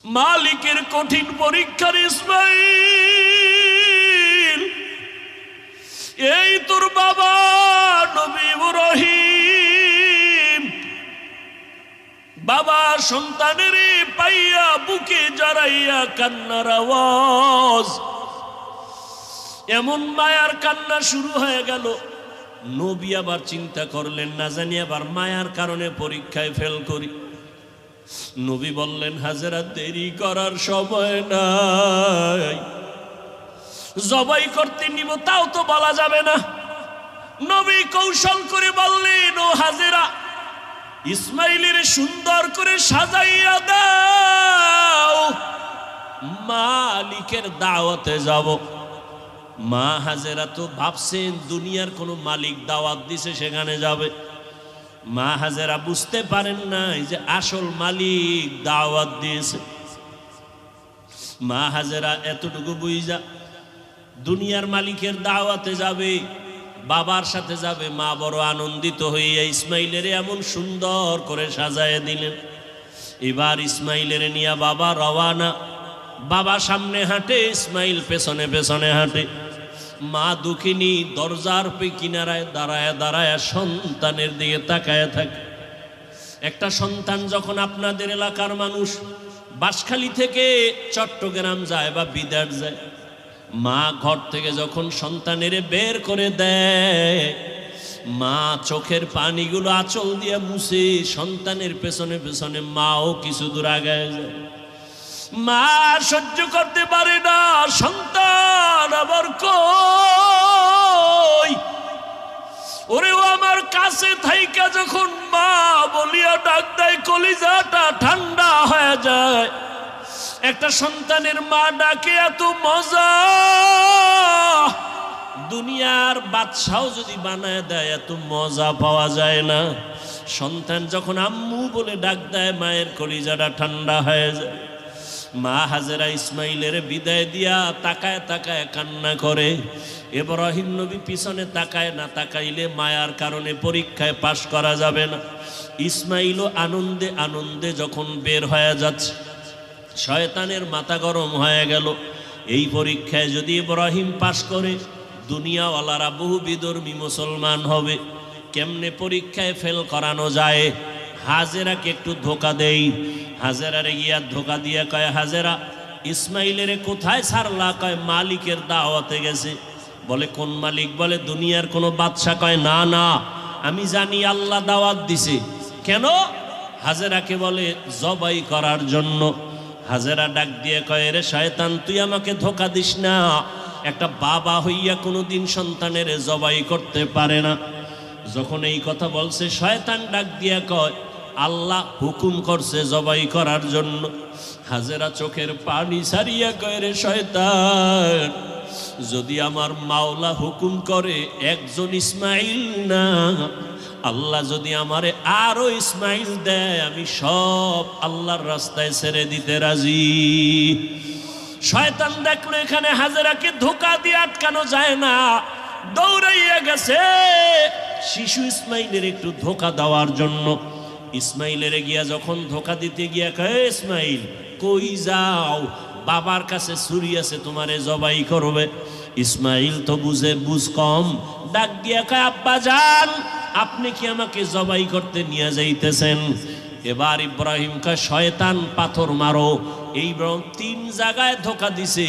মালিকের কঠিন পরীক্ষার ইসমাইল, এই তোর বাবা নবী ইব্রাহিম বাবা সন্তানের পাইয়া বুকে জড়াইয়া কান্নার আওয়াজ, এমন মায়ার কান্না শুরু হয়ে গেল। নবী আবার চিন্তা করলেন, না জানি আবার মায়ার কারণে পরীক্ষায় ফেল করি। নবী বললেন, হাজেরা দেরি করার সময় নাই, জবাই করতে নিব তাও তো বলা যাবে না। নবী কৌশল করে বললেন, ও হাজেরা, ইসমাইলের সুন্দর করে সাজাইয়া দাও, মালিকের দাওয়াতে যাব। মা হাজেরা তো ভাবছেন দুনিয়ার কোনো মালিক দাওয়াত দিছে সেখানে যাবে। মা হাজেরা বুঝতে পারেন নাই যে আসল মালিক দাওয়াত দিয়েছে। মা হাজেরা এতটুকু বুঝা দুনিয়ার মালিকের দাওয়াতে যাবে, বাবার সাথে যাবে। মা বড় আনন্দিত হইয়া ইসমাইলের এমন সুন্দর করে সাজায় দিলেন। এবার ইসমাইলের নিয়ে বাবা রওয়ানা। বাবা সামনে হাঁটে, ইসমাইল পেছনে পেছনে হাঁটে। মা দুঃখিনী দরজার কিনারায় দাঁড়ায় দাঁড়ায় সন্তানের দিকে তাকায় থাকে। একটা সন্তান যখন আপনাদের এলাকার মানুষ বাঁশখালী থেকে চট্টগ্রাম যায় বা বিদেশ যায়, মা ঘর থেকে যখন সন্তানের বের করে দেয়, মা চোখের পানিগুলো আঁচল দিয়ে মুছে সন্তানের পেছনে পেছনে মাও কিছু দূর আগায় যায়। মা সহ্য করতে পারে না, সন্তান আবার কই, ওরেও আমার কাছে থাইকা যখন মা বলিয়া ডাক দেয়, কলিজাটা ঠান্ডা হয়ে যায়। একটা সন্তানের মা ডাকে এত মজা, দুনিয়ার বাদশাও যদি বানায় দেয় এত মজা পাওয়া যায় না। সন্তান যখন আম্মু বলে ডাক দেয়, মায়ের কলিজাটা ঠান্ডা হয়ে যায়। মা হাজেরা ইসমাইলের বিদায় দিয়া তাকায় তাকায় কান্না করে। ইব্রাহিম নবী পিছনে তাকায় না, তাকাইলে মায়ার কারণে পরীক্ষায় পাশ করা যাবে না। ইসমাইলও আনন্দে আনন্দে যখন বের হয়ে যাচ্ছে, শয়তানের মাথা গরম হয়ে গেল। এই পরীক্ষায় যদি ইব্রাহিম পাশ করে, দুনিয়াওয়ালারা বহু বিধর্মী মুসলমান হবে। কেমনে পরীক্ষায় ফেল করানো যায়? হাজেরাকে একটু ধোকা দেই। হাজেরারে গিয়া ধোকা দিয়ে কয়, হাজেরা, ইসমাইলের কোথায় ছাড়লা? কয় মালিকের দাওয়াতে গেছে। বলে কোন মালিক? বলে দুনিয়ার কোনো বাদশা। কয় না না, আমি জানি আল্লাহ দাওয়াত দিছে। কেন? হাজেরাকে বলে জবাই করার জন্য। হাজেরা ডাক দিয়ে কয়, রে শয়তান, তুই আমাকে ধোকা দিস না। একটা বাবা হইয়া কোনোদিন সন্তানের জবাই করতে পারে না। যখন এই কথা বলছে, শয়তান ডাক দিয়া কয়, আল্লাহ হুকুম করছে জবাই করার জন্য। হাজেরা চোখের পানি ছাড়িয়া কয়, রে শয়তান, যদি আমার মাওলা হুকুম করে একজন ইসমাইল না, আল্লাহ যদি আমারে আরো ইসমাইল দেয়, আমি সব আল্লাহর রাস্তায় ছেড়ে দিতে রাজি। শয়তান দেখলো এখানে হাজেরাকে ধোকা দিয়ে আটকানো যায় না, দৌড়াইয়া গেছে শিশু ইসমাইলের একটু ধোকা দেওয়ার জন্য। ইসমাইলের গিয়া যখন ধোকা দিতে গিয়া কয়, ইসমাইল কই যাও? বাবার কাছে ছুরি আছে, তোমারে জবাই করবে। ইসমাইল তো বুঝ কম, ডাক দিয়া কয়, আব্বা যান, আপনি কি আমাকে জবাই করতে নিয়ে যাইতেছেন? এবার ইব্রাহিম কয়, শয়তান, পাথর মারো। এই তিন জায়গায় ধোকা দিছে।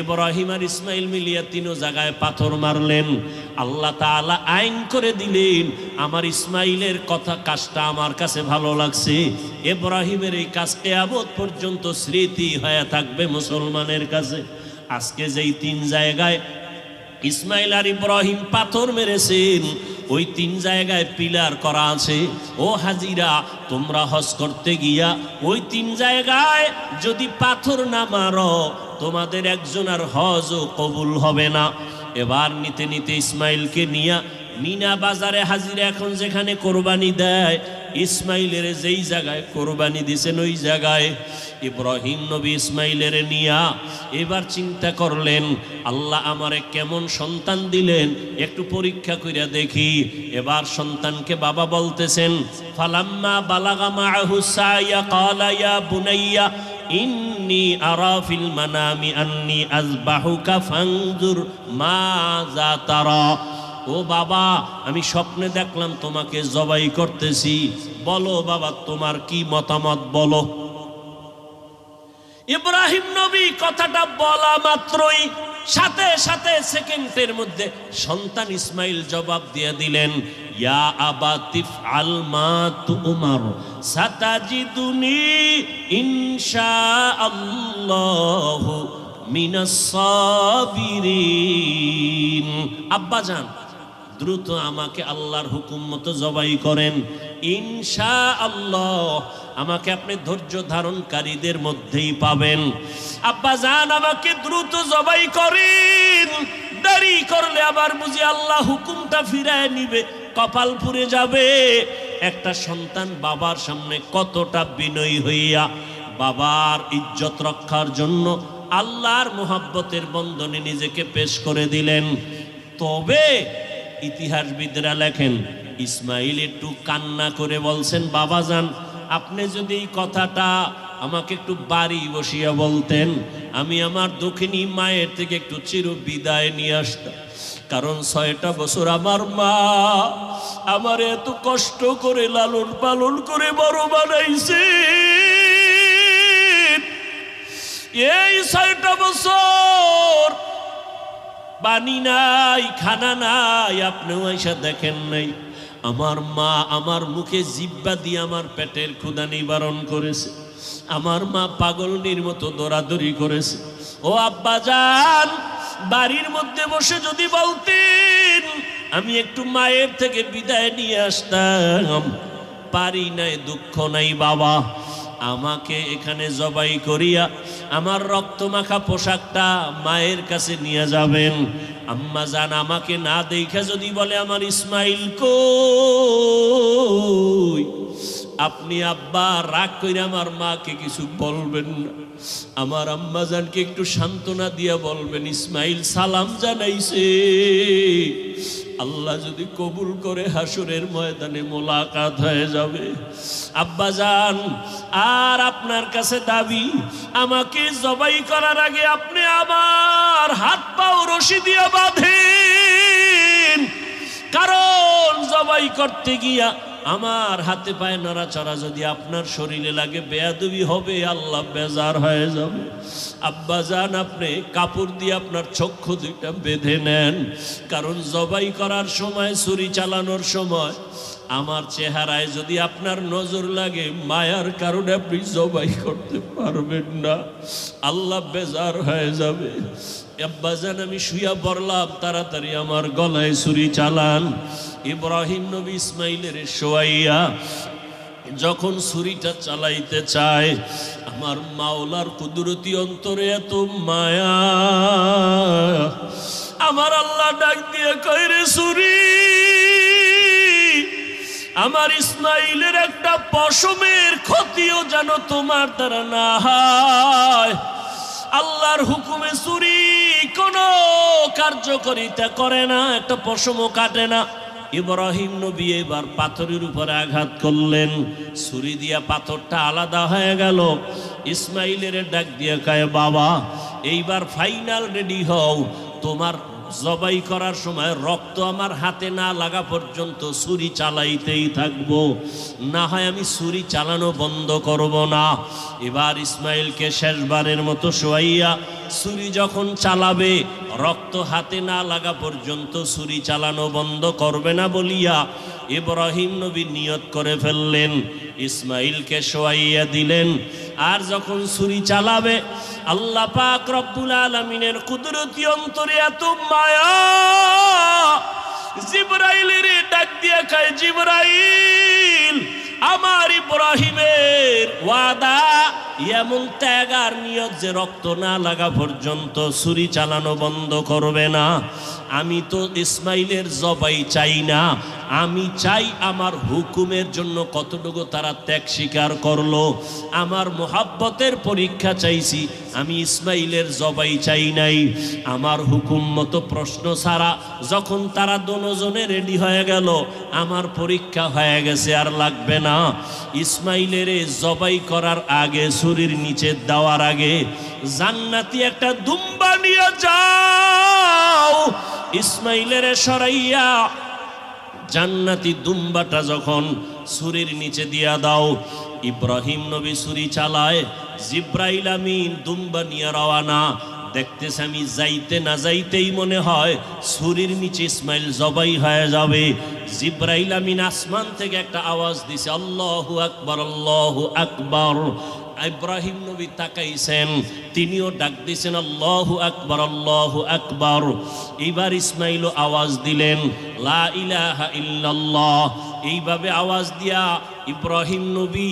ইব্রাহিম আর ইসমাইল মিলিয়া তিনও জায়গায় পাথর মারলেন। আল্লাহ তাআলা আইন করে দিলেন, আমার ইসমাইলের কথা কাজটা আমার কাছে ভালো লাগছে। ইব্রাহিমের এই কাজ কিয়ামত পর্যন্ত স্মৃতি হয়ে থাকবে মুসলমানের কাছে। আজকে যেই তিন জায়গায় ইসমাইল আর ইব্রাহিম পাথর মেরেছেন, ওই তিন জায়গায় পিলার করা আছে। ও হাজিরা, তোমরা হজ করতে গিয়া ওই তিন জায়গায় যদি পাথর না মারো, তোমাদের একজন আর হজও কবুল হবে না। এবার নিতে নিতে ইসমাইলকে নিয়া মিনা বাজারে হাজিরা এখন যেখানে কোরবানি দেয়, ইসমাইলের যেই জায়গায় কোরবানি দিছেন ওই জায়গায় ইব্রাহিম নবী ইসমাইলের নিয়া এবার চিন্তা করলেন, আল্লাহ আমারে কেমন সন্তান দিলেন, একটু পরীক্ষা কইরা দেখি। এবার সন্তানকে বাবা বলতেছেন, ফালাম্মা বালাগা মাআহু সায়া ক্বালা ইয়া বুনাইয়া ইন্নী আরা ফিল মানামি আন্নী আযবাহুকা ফানজুর মাযা তারা। ও বাবা, আমি স্বপ্নে দেখলাম তোমাকে জবাই করতেছি, বলো বাবা তোমার কি মতামত বলো। ইব্রাহিম নবী কথাটা বলা মাত্রই সাথে সাথে সেকেন্ডের মধ্যে সন্তান ইসমাইল জবাব দিয়ে দিলেন, ইয়া আবাতিফ আল মা তুমার সাতাজিদুনি ইনশাআল্লাহু মিনাস সাবিরিন। আব্বাজান, দ্রুত আমাকে আল্লাহর হুকুম মতো জবাই করেন, ইনশাআল্লাহ আমাকে আপনি ধৈর্য ধারণকারীদের মধ্যেই পাবেন। আব্বাজান, আমাকে দ্রুত জবাই করেন, দেরি করলে আবার বুঝি আল্লাহ হুকুমটা ফিরায় নিবে, কপাল পুড়ে যাবে। একটা সন্তান বাবার সামনে কতটা বিনয়ী হইয়া বাবার ইজ্জত রক্ষার জন্য আল্লাহর মুহাব্বতের বন্ধনে নিজেকে পেশ করে দিলেন। তবে ইতিহাসবিদরা লেখেন, ইসমাইল একটু কান্না করে বলছেন, বাবাজান আপনি যদি এই কথাটা আমাকে একটু বাড়ি বসিয়া বলতেন, আমি আমার দক্ষিণী মায়ের থেকে একটু চির বিদায় নিয়ে আসতাম। কারণ 6টা বছর আমার মা আমার এত কষ্ট করে লালন পালন করে বড় বানাইছে। এই 6টা বছর পানি নাই, খানা নাই, আপনিও আইসা দেখেন নাই। আমার মা আমার মুখে জিহ্বা দিয়ে আমার পেটের ক্ষুধা নিবারণ করেছে। আমার মা পাগলনির মতো দৌড়াদৌড়ি করেছে। ও আব্বাজান, বাড়ির মধ্যে বসে যদি বলতেন আমি একটু মায়ের থেকে বিদায় নিয়ে আসতাম, পারি নাই, দুঃখ নাই বাবা, আমাকে এখানে জবাই করিয়া আমার রক্তমাখা পোশাকটা মায়ের কাছে নিয়ে যাবেন। আম্মা জান আমাকে না দেখা যদি বলে আমার ইসমাইল কই, আপনি আব্বা রাগ করে আমার মাকে কিছু বলবেন না, আমার আম্মা জানকে একটু সান্ত্বনা দিয়া বলবেন ইসমাইল সালাম জানাইছে, আল্লাহ যদি কবুল করে হাসরের ময়দানে মোলাকাত হয়ে যাবে। আব্বাজান, আর আপনার কাছে দাবি, আমাকে জবাই করার আগে আপনি আমার হাত পাও রশি দিয়ে বাঁধেন, কারণ জবাই করতে গিয়া আমার হাতে পায়ে নড়াচড়া যদি আপনার শরীরে লাগে বেয়াদবি হবে, আল্লাহ বেজার হয়ে যাবে। আব্বাজান, আপনি কাপড় দিয়ে আপনার চক্ষু দুইটা বেঁধে নেন, কারণ জবাই করার সময়, ছুরি চালানোর সময় আমার চেহারায় যদি আপনার নজর লাগে, মায়ার কারণে আপনি জবাই করতে পারবেন না, আল্লাহ বেজার হয়ে যাবে। আব্বাজান, আমি শুয়া পড়লাম, তাড়াতাড়ি আমার গলায় ছুরি চালান। ইব্রাহিম নবী ইসমাইলের শোয়াইয়া যখন ছুরিটা চালাইতে চায়, আমার মাওলার কুদরতি অন্তরে এত মায়া, আমার আল্লাহ ডাক দিয়ে কয়, রে ছুরি, আমার ইসমাইলের একটা পশমের ক্ষতিও যেন তোমার দ্বারা না হয়। আল্লাহর হুকুমে ছুরি কোনো কার্যকারিতা করে না, একটা পশমও কাটে না। ইব্রাহিম নবী এবার পাথরের উপরে আঘাত করলেন, ছুরি দিয়া পাথরটা আলাদা হয়ে গেল। ইসমাইলের ডাক দিয়ে কয়, বাবা এইবার ফাইনাল রেডি হও, তোমার জবাই করার সময় রক্ত আমার হাতে না লাগা পর্যন্ত ছুরি চালাইতেই থাকবো, না হয় আমি ছুরি চালানো বন্ধ করব না। এবার ইসমাইলকে শেষবারের মতো শোয়াইয়া ছুরি যখন চালাবে, রক্ত হাতে না লাগা পর্যন্ত ছুরি চালানো বন্ধ করবে না বলিয়া ইব্রাহিম নবী নিয়ত করে ফেললেন। ইসমাইলকে শোয়াইয়া দিলেন, আর যখন ছুরি চালাবে, আল্লাহ পাক রব্বুল আলামিনের কুদরতি অন্তরে এত মায়া, জিবরাইলের ডাক দিয়ে কয়, জিবরাইল, আমার ইব্রাহিমের ওয়াদা, এমন ত্যাগ আর নিয়ত যে রক্ত না লাগা পর্যন্ত ছুরি চালানো বন্ধ করবে না। আমি তো ইসমাইলের জবাই চাই না, আমি চাই আমার হুকুমের জন্য কতটুকু তারা ত্যাগ স্বীকার করলো। আমার মোহাব্বতের পরীক্ষা চাইছি, আমি ইসমাইলের জবাই চাই নাই। আমার হুকুম মতো প্রশ্ন ছাড়া যখন তারা দুজনে রেডি হয়ে গেল, আমার পরীক্ষা হয়ে গেছে, আর লাগবে না। ইসমাইলের জবাই করার আগে, ছুরির নিচে দেওয়ার আগে, জান্নাতি একটা দুম্বা নিয়ে যাও, ইসমাইলের সরাইয়া জান্নাতি দুম্বাটা যখন ছুরির নিচে দিয়া দাও। ইব্রাহিম নবী ছুরি চালায়, জিব্রাইল আমিন দুম্বা নিয়ে রওয়ানা। দেখতেছে আমি যাইতে না যাইতেই মনে হয় ছুরির নিচে ইসমাইল জবাই হয়ে যাবে। জিব্রাইল আমিন আসমান থেকে একটা আওয়াজ দিছে, আল্লাহু আকবার, আল্লাহু আকবার। ইব্রাহিম নবী তাকাইছেন, তিনিও ডাক দিয়েছেন আল্লাহু আকবার, আল্লাহু আকবার। এইবার ইসমাইলও আওয়াজ দিলেন লা ইলাহা ইল্লাল্লাহ। এইভাবে আওয়াজ দিয়া ইব্রাহিম নবী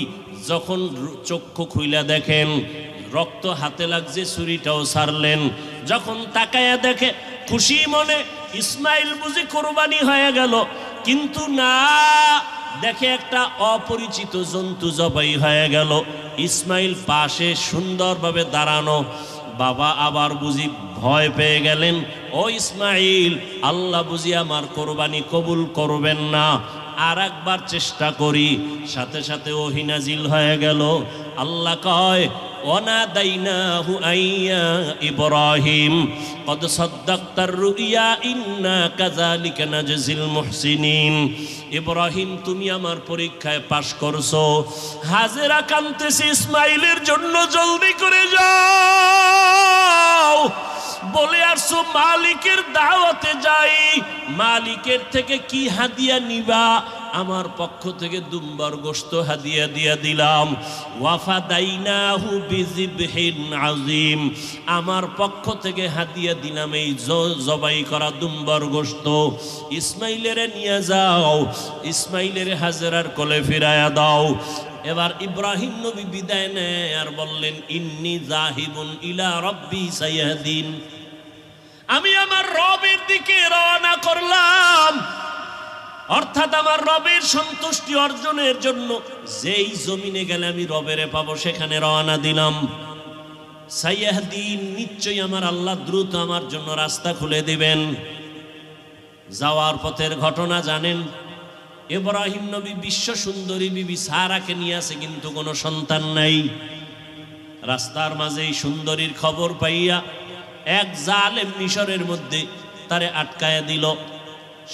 যখন চক্ষু খুইলা দেখেন রক্ত হাতে লাগছে, ছুরিটাও ছাড়লেন। যখন তাকায়া দেখে খুশি মনে ইসমাইল বুঝি কোরবানি হয়ে গেল, কিন্তু না, দেখে একটা অপরিচিত জন্তু জবাই হয়ে গেল। ইসমাইল পাশে সুন্দরভাবে দাঁড়ানো। বাবা আবার বুঝি ভয় পেয়ে গেলেন, ও ইসমাইল, আল্লাহ বুঝি আমার কোরবানি কবুল করবেন না, আর একবার চেষ্টা করি। সাথে সাথে ওহী নাজিল হয়ে গেল। আল্লাহ কয়, ওয়ানাদাইনাহু আইয়া ইব্রাহিম কদ সাদ্দাকতার রুইয়া ইন্না কাযালিকা নাজজিল মুহসিনিন। ইব্রাহিম, তুমি আমার পরীক্ষায় পাশ করছো। হাজেরা কাঁদতেছে ইসমাইলের জন্য, জলদি করে যাও। বলে আসছো মালিকের দাওয়াতে যাই, মালিকের থেকে কি হাদিয়া নিবা? আমার পক্ষ থেকে দুম্বার গোশত হাদিয়া দিয়া দিলাম। ওয়াফাদাইনাহু বিযিবহিন আযীম, আমার পক্ষ থেকে হাদিয়া দিলাম এই জবাই করা দুম্বার গোশত। ইসমাইলের নিয়ে যাও, ইসমাইলের হাজেরার কোলে ফিরায়া দাও। এবার ইব্রাহিম নবী বিদায় নেয় আর বললেন, ইন্নী যাহিবুন ইলা রাব্বি সায়াহদিন, আমি আমার রবের দিকে রওনা করলাম। অর্থাৎ আমার রবের সন্তুষ্টি অর্জনের জন্য যেই জমিনে গেলে আমি রবেরে পাবো সেখানে রওনা দিলাম। সায়াহদিন, নিশ্চয়ই আমার আল্লাহ দ্রুত আমার জন্য রাস্তা খুলে দিবেন। যাওয়ার পথের ঘটনা জানেন, ইব্রাহিম নবী বিশ্ব সুন্দরী বিবি সারাকে নিয়ে আসে, কিন্তু কোনো সন্তান নাই। রাস্তার মাঝে এই সুন্দরীর খবর পাইয়া এক জালেম মিশরের মধ্যে তারে আটকায়া দিল।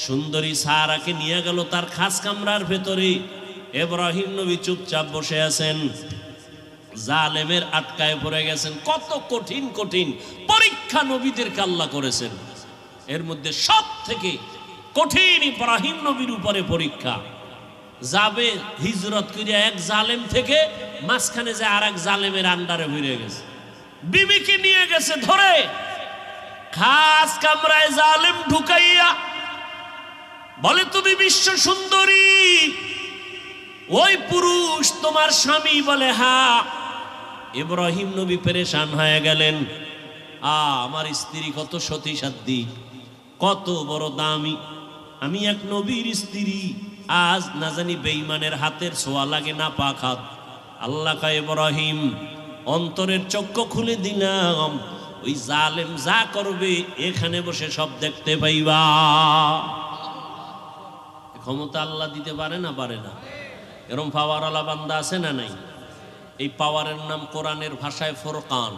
সুন্দরী সারাকে নিয়ে গেল তার খাস কামরার ভেতরে। ইব্রাহিম নবী চুপচাপ বসে আছেন, জালেমের আটকায় পড়ে গেছেন। কত কঠিন কঠিন পরীক্ষা নবীদেরকে আল্লাহ করেছেন, এর মধ্যে সব থেকে কঠিন ইব্রাহিম নবীর উপরে পরীক্ষা। যাবে হিজরত করিয়া এক জালেম থেকে, মাঝখানে যে আর এক জালেমের আন্ডারে হয়ে গেছে, বিবিকে নিয়ে গেছে ধরে খাস কামরায় জালেম ঢুকাইয়া বলে, তুমি বিশ্ব সুন্দরী, ওই পুরুষ তোমার স্বামী? বলে হ্যাঁ। ইব্রাহিম নবী পেরেশান হয়ে গেলেন, আমার স্ত্রী কত সতী সাধ্বী, কত বড় দামি, আমি এক নবীর স্ত্রী, আজ না জানি বেঈমানের হাতের ছোঁয়া লাগে না পাক হাত। আল্লাহ কয়, ইব্রাহিম, অন্তরের চক্ষু খুলে দিলাম, ওই জালেম যা করবে এখানে বসে সব দেখতে পাইবা। ক্ষমতা আল্লাহ দিতে পারে না? পারে না? এরকম পাওয়ার আলা বান্দা আছে না নাই? এই পাওয়ারের নাম কোরআনের ভাষায় ফুরকান।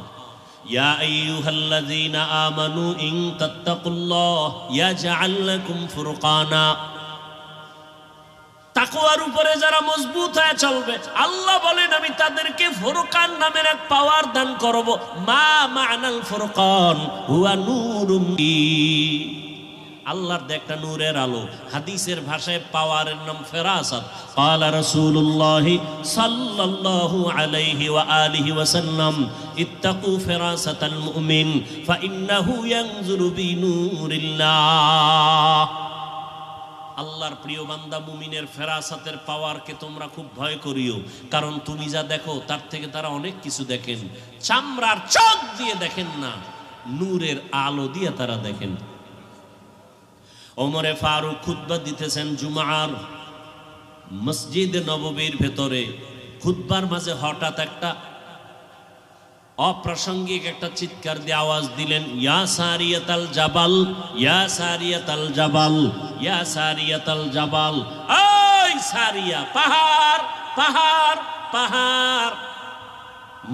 ইয়া আইয়ুহাল্লাযীনা আমানু ইন তাত্তাকুল্লাহ ইয়াজআল লাকুম ফুরকানা। তাকওয়ার উপরে যারা মজবুত হয়ে চলবে, আল্লাহ বলেন আমি তাদেরকে ফুরকান নামের এক পাওয়ার দান করব। মা মা'নাল ফুরকান হুয়া নূরুম। আল্লাহর একটা নূরের আলো। হাদিসের ভাষায় পাওয়ারের নাম ফেরাসাত। ক্বালা রাসূলুল্লাহ সাল্লাল্লাহু আলাইহি ওয়া আলিহি ওয়াসাল্লাম, ইত্তাকু ফেরাসাতাল মুমিন ফাইন্নাহু ইয়ানজুরু বিনূরিল্লাহ। আল্লাহর প্রিয় বান্দা মুমিনের ফেরাসাতের পাওয়ারকে তোমরা খুব ভয় করিও, কারণ তুমি যা দেখো তার থেকে তারা অনেক কিছু দেখেন। চামড়ার চোখ দিয়ে দেখেন না, নূরের আলো দিয়ে তারা দেখেন। ওমরে ফারুক খুতবা দিতেছেন জুমার মসজিদে নববীর ভেতরে। খুতবার মাঝে হঠাৎ একটা অপ্রাসঙ্গিক একটা চিৎকার দিয়ে আওয়াজ দিলেন, ইয়া সারিয়াতাল জাবাল, ইয়া সারিয়াতাল জাবাল, ইয়া সারিয়াতাল জাবাল। এই সারিয়া, পাহাড় পাহাড় পাহাড়।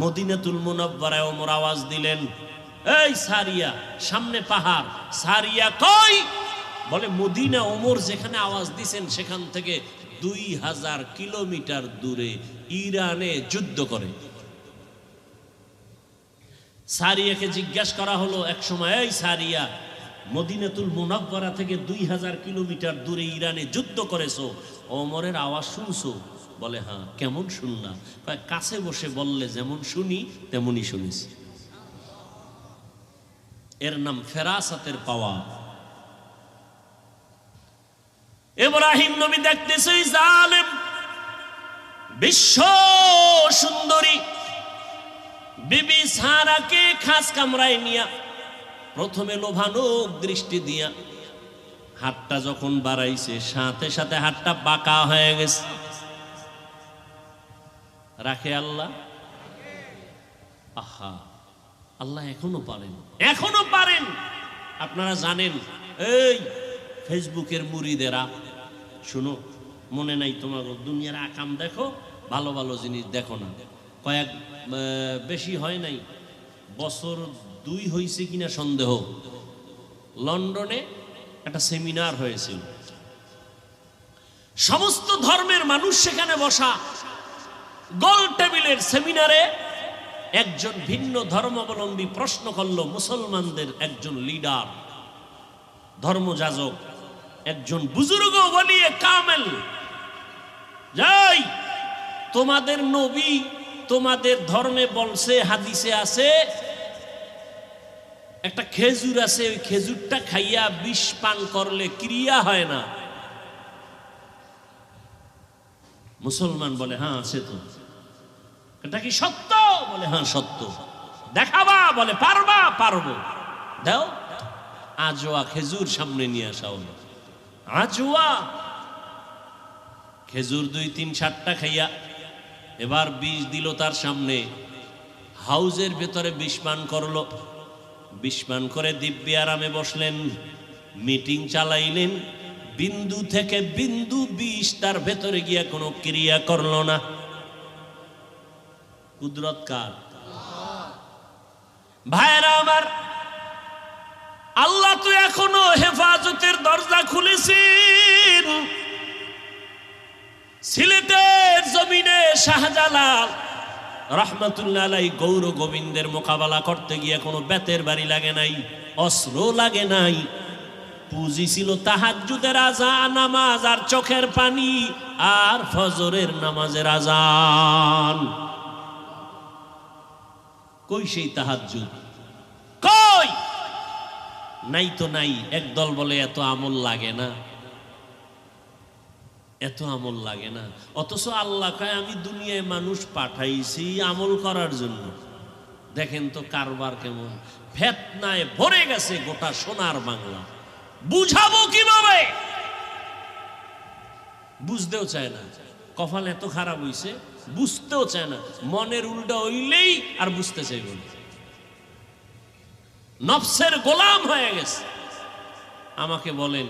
মদিনাতুল মুনাওয়ারায় ওমর আওয়াজ দিলেন, এই সারিয়া, সামনে পাহাড়। সারিয়া কই? বলে মদিনা। ওমর যেখানে আওয়াজ দিছেন সেখান থেকে 2000 কিলোমিটার দূরে ইরানে যুদ্ধ করে। সারিয়াকে জিজ্ঞাসা করা হলো এক সময়, এই সারিয়া, মদিনাতুল মুনাওয়ারা থেকে 2000 কিলোমিটার দূরে ইরানে যুদ্ধ করেছো, ওমরের আওয়াজ শুনছো? বলে হ্যাঁ। কেমন শুনলা? কাছে বসে বললে যেমন শুনি তেমনই শুনেছি। এর নাম ফেরাসাতের পাওয়া। ইব্রাহিম নবী দেখতেছে জালেম বিশ্ব সুন্দরী বিবি সারাকে খাস কামরায় নিয়া প্রথমে লোভানোক দৃষ্টি দিয়া হাতটা যখন বাড়াইছে সাথে সাথে হাতটা বাঁকা হয়ে গেছে। রাখে আল্লাহ? আহা, আল্লাহ এখনো পারেন, এখনো পারেন। আপনারা জানেন, এই ফেসবুকের মুরিদেরা, শুনো, মনে নাই তোমার, দুনিয়ার আকাম দেখো, ভালো ভালো জিনিস দেখো না। কয়েক বেশি হয় নাই, বছর 2 হয়েছে কিনা সন্দেহ, লন্ডনে একটা সেমিনার হয়েছিল। সমস্ত ধর্মের মানুষ সেখানে বসা। গোল টেবিলের সেমিনারে একজন ভিন্ন ধর্মাবলম্বী প্রশ্ন করলো মুসলমানদের একজন লিডার, ধর্মযাজক, একজন বুজুর্গ বলিয়ে কামেল, যাই তোমাদের নবী তোমাদের ধর্মে বলছে, হাদিসে আছে, একটা খেজুর আছে, ওই খেজুরটা খাইয়া বিষ পান করলে ক্রিয়া হয় না। মুসলমান বলে হ্যাঁ আছে তো। এটা কি সত্য? বলে হ্যাঁ সত্য। দেখাবা? বলে পারবা? পারবো। দাও। আজোয়া খেজুর সামনে নিয়ে আসা হলো। আজোয়া খেজুর 2-3-7টা খাইয়া এবার বিষ দিল তার সামনে। হাউজের ভেতরে বিষ পান করলো। বিষ পান করে দিব্যি আরামে বসলেন, মিটিং চালাইলেন। বিন্দু থেকে বিন্দু বিষ তার ভেতরে গিয়া কোনো ক্রিয়া করলো না। কুদরত কার? ভাইরা আমার, আল্লাহ তো এখনো হেফাজতের দরজা খুলেছেন। সিলেটের জমিনে শাহজালাল রহমাতুল্লাহ আলাইহি গৌর গোবিন্দের মোকাবেলা করতে গিয়ে কোনো বেতের বাড়ি লাগে নাই, অস্ত্র লাগে নাই। পুঁজি ছিল তাহাজ্জুদের আযান নামাজ আর চোখের পানি আর ফজরের নামাজের আযান। কই সেই তাহাজ্জুদ? কই? নাই তো নাই। একদল বলে এত আমল লাগে না, এত আমল লাগে না। অথচ আল্লাহ কয় আমি দুনিয়ায় মানুষ পাঠাইছি আমল করার জন্য। দেখেন তো কারবার কেমন। ফেতনায় ভরে গেছে গোটা সোনার বাংলা। বুঝাবো কিভাবে? বুঝতেও চায় না। কপাল এত খারাপ হইছে, বুঝতেও চায় না। মনের উল্টা হইলেই আর বুঝতে চাইব না। নফসের গোলাম হয়ে গেছে। আমাকে বলেন,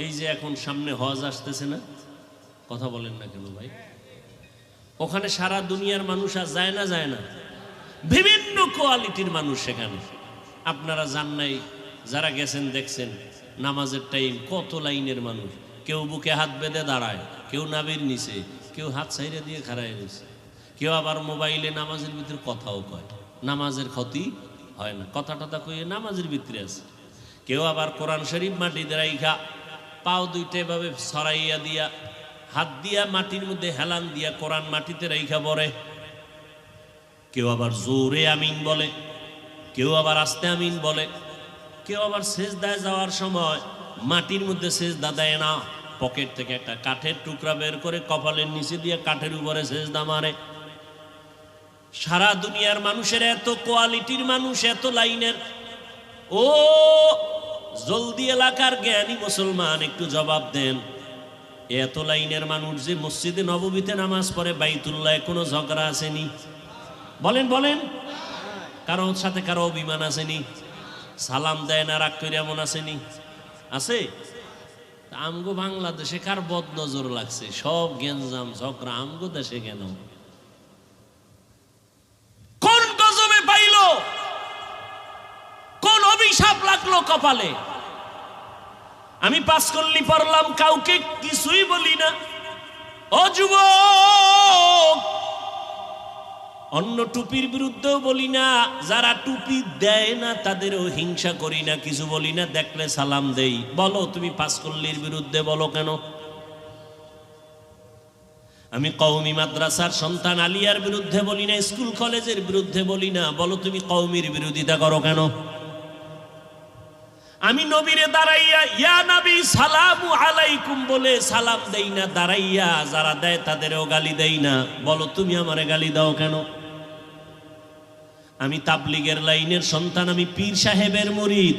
এই যে এখন সামনে হজ আসতেছে না, কথা বলেন না কেন ভাই? ওখানে সারা দুনিয়ার মানুষ আর যায় না? যায় না? বিভিন্ন কোয়ালিটির মানুষ সেখানে। আপনারা জান নাই, যারা গেছেন দেখছেন, নামাজের টাইম কত লাইনের মানুষ। কেউ বুকে হাত বেঁধে দাঁড়ায়, কেউ নাবির নিচে, কেউ হাত সাইডে দিয়ে খাড়ায় রয়েছে, কেউ আবার মোবাইলে নামাজের ভিতরে কথাও কয়। নামাজের ক্ষতি হয় না, কথা টথা কয়ে নামাজের ভিতরে আছে। কেউ আবার কোরআন শরীফ মাটিতে রাইখা পাও দুইটা এভাবে ছড়াইয়া দিয়া, হাত দিয়া মাটির মধ্যে হেলান দিয়া কোরআন মাটিতে রাইখা পড়ে। কেউ আবার জোরে আমিন বলে, কেউ আবার আস্তে আমিন বলে। কেউ আবার সেজদায় যাওয়ার সময় মাটির মধ্যে সেজদা দেয় না, পকেট থেকে একটা কাঠের টুকরা বের করে কপালের নিচে দিয়ে কাঠের উপরে সেজদা মারে। সারা দুনিয়ার মানুষের এত কোয়ালিটির মানুষ, এত লাইনের। ও জলদি এলাকার জ্ঞানী মুসলমান একটু জবাব দেন, এত লাইনের মানুষ যে মসজিদে নববীতে নামাজ পড়ে বাইতুল্লাহ কোনো ঝগড়া আসেনি? বলেন বলেন, কারোর সাথে কারো অভিমান আসেনি? সালাম দেয় না রাগ করে এমন আসেনি? আছে? আমগো বাংলাদেশে কার বদ নজর লাগছে? সব গেঞ্জাম ঝগড়া আমগো দেশে কেন? কোন গজবে পাইল? কোন অভিশাপ লাগলো কপালে? আমি পাস করলি পড়লাম, কাউকে কিছুই বলি না। ও যুবক, অন্য টুপির বিরুদ্ধেও বলি না, যারা টুপি দেয় না তাদেরও হিংসা করি না, কিছু বলি না, দেখলে সালাম দেই। বলো তুমি পাসকল্লির বিরুদ্ধে বলো কেন? আমি কওমি মাদ্রাসার সন্তান আলিয়ার বিরুদ্ধে বলি না, স্কুল কলেজের বিরুদ্ধে বলি না, বলো তুমি কওমির বিরোধিতা করো কেন? আমি নবীরে দাঁড়াইয়া ইয়া নবী সালামু আলাইকুম বলে সালাম দেই না, দাঁড়াইয়া যারা দেয় তাদেরও গালি দেই না, বলো তুমি আমারে গালি দাও কেন? আমি তাবলিগের লাইনের সন্তান, আমি পীর সাহেবের মুরিদ।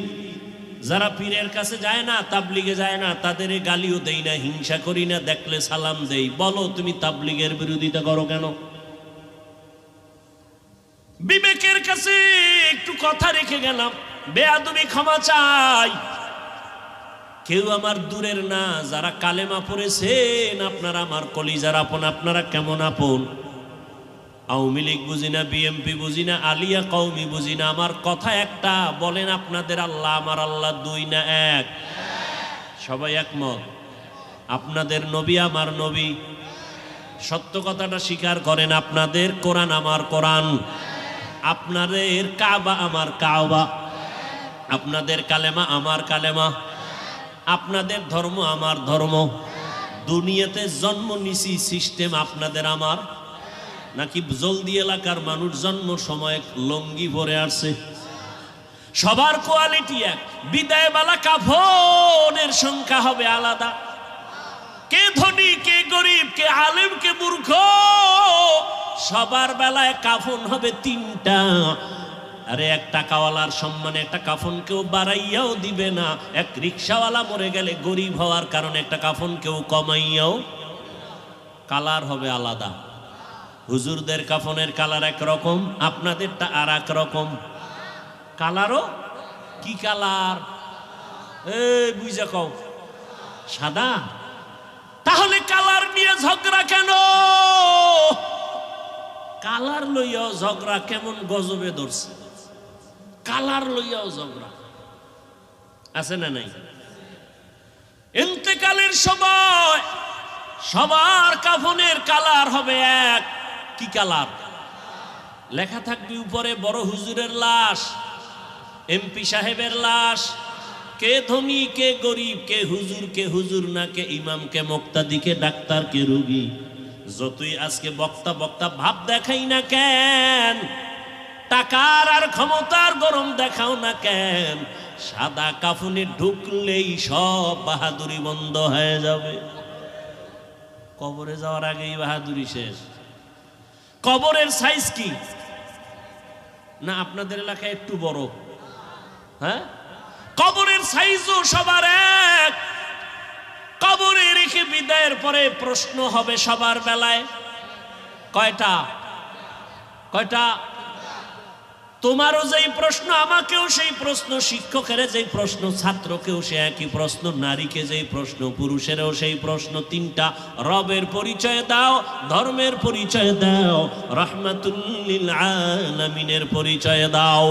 যারা পীরের কাছে যায় না, তাবলিগে যায় না, তাদের গালিও দেই না, হিংসা করি না, দেখলে সালাম দেই। বলো তুমি তাবলিগের বিরোধিতা করো কেন? বিবেকের কাছে একটু কথা রেখে গেলাম, বেয়াদবি ক্ষমা চাই। কেউ আমার দূরের না, যারা কালেমা পড়েছেন আপনারা আমার কলিজার আপন, আপনারা কেমন আপন? আওয়ামী লীগ বুঝি না, বিএমপি বুঝি না, আলিয়া কওমি বুঝি না, আমার কথা একটা, বলেন আপনাদের আল্লাহ আমার আল্লাহ দুই না এক? সবাই একমত? আপনাদের নবী আমার নবী, সত্য কথাটা স্বীকার করেন। আপনাদের কোরআন আমার কোরআন, আপনাদের কাবা আমার কাবা, আপনাদের কালেমা আমার কালেমা, আপনাদের ধর্ম আমার ধর্ম। দুনিয়াতে জন্ম নিছি সিস্টেম আপনাদের আমার, নাকি জলদি এলাকার মানুষ জন্ম সময় লঙ্গি পরে আসছে? সবার কোয়ালিটি এক, বিদায় বেলা কাফনের সংখ্যা হবে আলাদা। কে ধনী, কে গরিব, কে আলেম, কে মূর্খ, সবার বেলায় কাফন হবে তিনটা। আরে এক টাকাওয়ালার সম্মানে একটা কাফন কেউ বাড়াইয়াও দিবে না, এক রিক্সাওয়ালা মরে গেলে গরিব হওয়ার কারণে একটা কাফন কেউ কমাইয়াও। কালার হবে আলাদা। হুজুরদের কাফনের কালার একরকম, আপনাদেরটা আর এক রকম। কালারও কি কালার? এই বুঝা কও, সাদা। তাহলে কালার নিয়ে ঝগড়া কেন? কালার লইয়াও ঝগড়া কেমন গজবে ধরছে? কালার লইয়াও ঝগড়া আছে না নাই? ইন্তেকালের সময় সবার কাফনের কালার হবে এক। কি কালার? লেখা থাকবে উপরে, বড় হুজুরের লাশ, এমপি সাহেবের লাশ, কে ধনী কে গরিব, কে হুজুর না, কে ইমাম, কে মুক্তাদি, কে ডাক্তার, কে রোগী। যতই আজকে বক্তা বক্তা ভাব দেখাই না কেন, টাকার আর ক্ষমতার গরম দেখাও না কেন, সাদা কাফনে ঢুকলেই সব বাহাদুরি বন্ধ হয়ে যাবে। কবরে যাওয়ার আগেই বাহাদুরি শেষ। কবরের সাইজ কি না আপনাদের এলাকায় একটু বড়? হ্যাঁ, কবরের সাইজও সবার এক। কবরে রেখে বিদায়ের পরে প্রশ্ন হবে সবার বেলায়। কয়টা? কয়টা? তোমারও যেই প্রশ্ন, আমাকেও সেই প্রশ্ন, শিক্ষকের যেই প্রশ্ন, ছাত্রকেও সে একই প্রশ্ন, নারীকে যেই প্রশ্ন, পুরুষেরও সেই প্রশ্ন। তিনটা, রবের পরিচয় দাও, ধর্মের পরিচয় দাও, রাহমাতুল লিল আলামিনের পরিচয় দাও।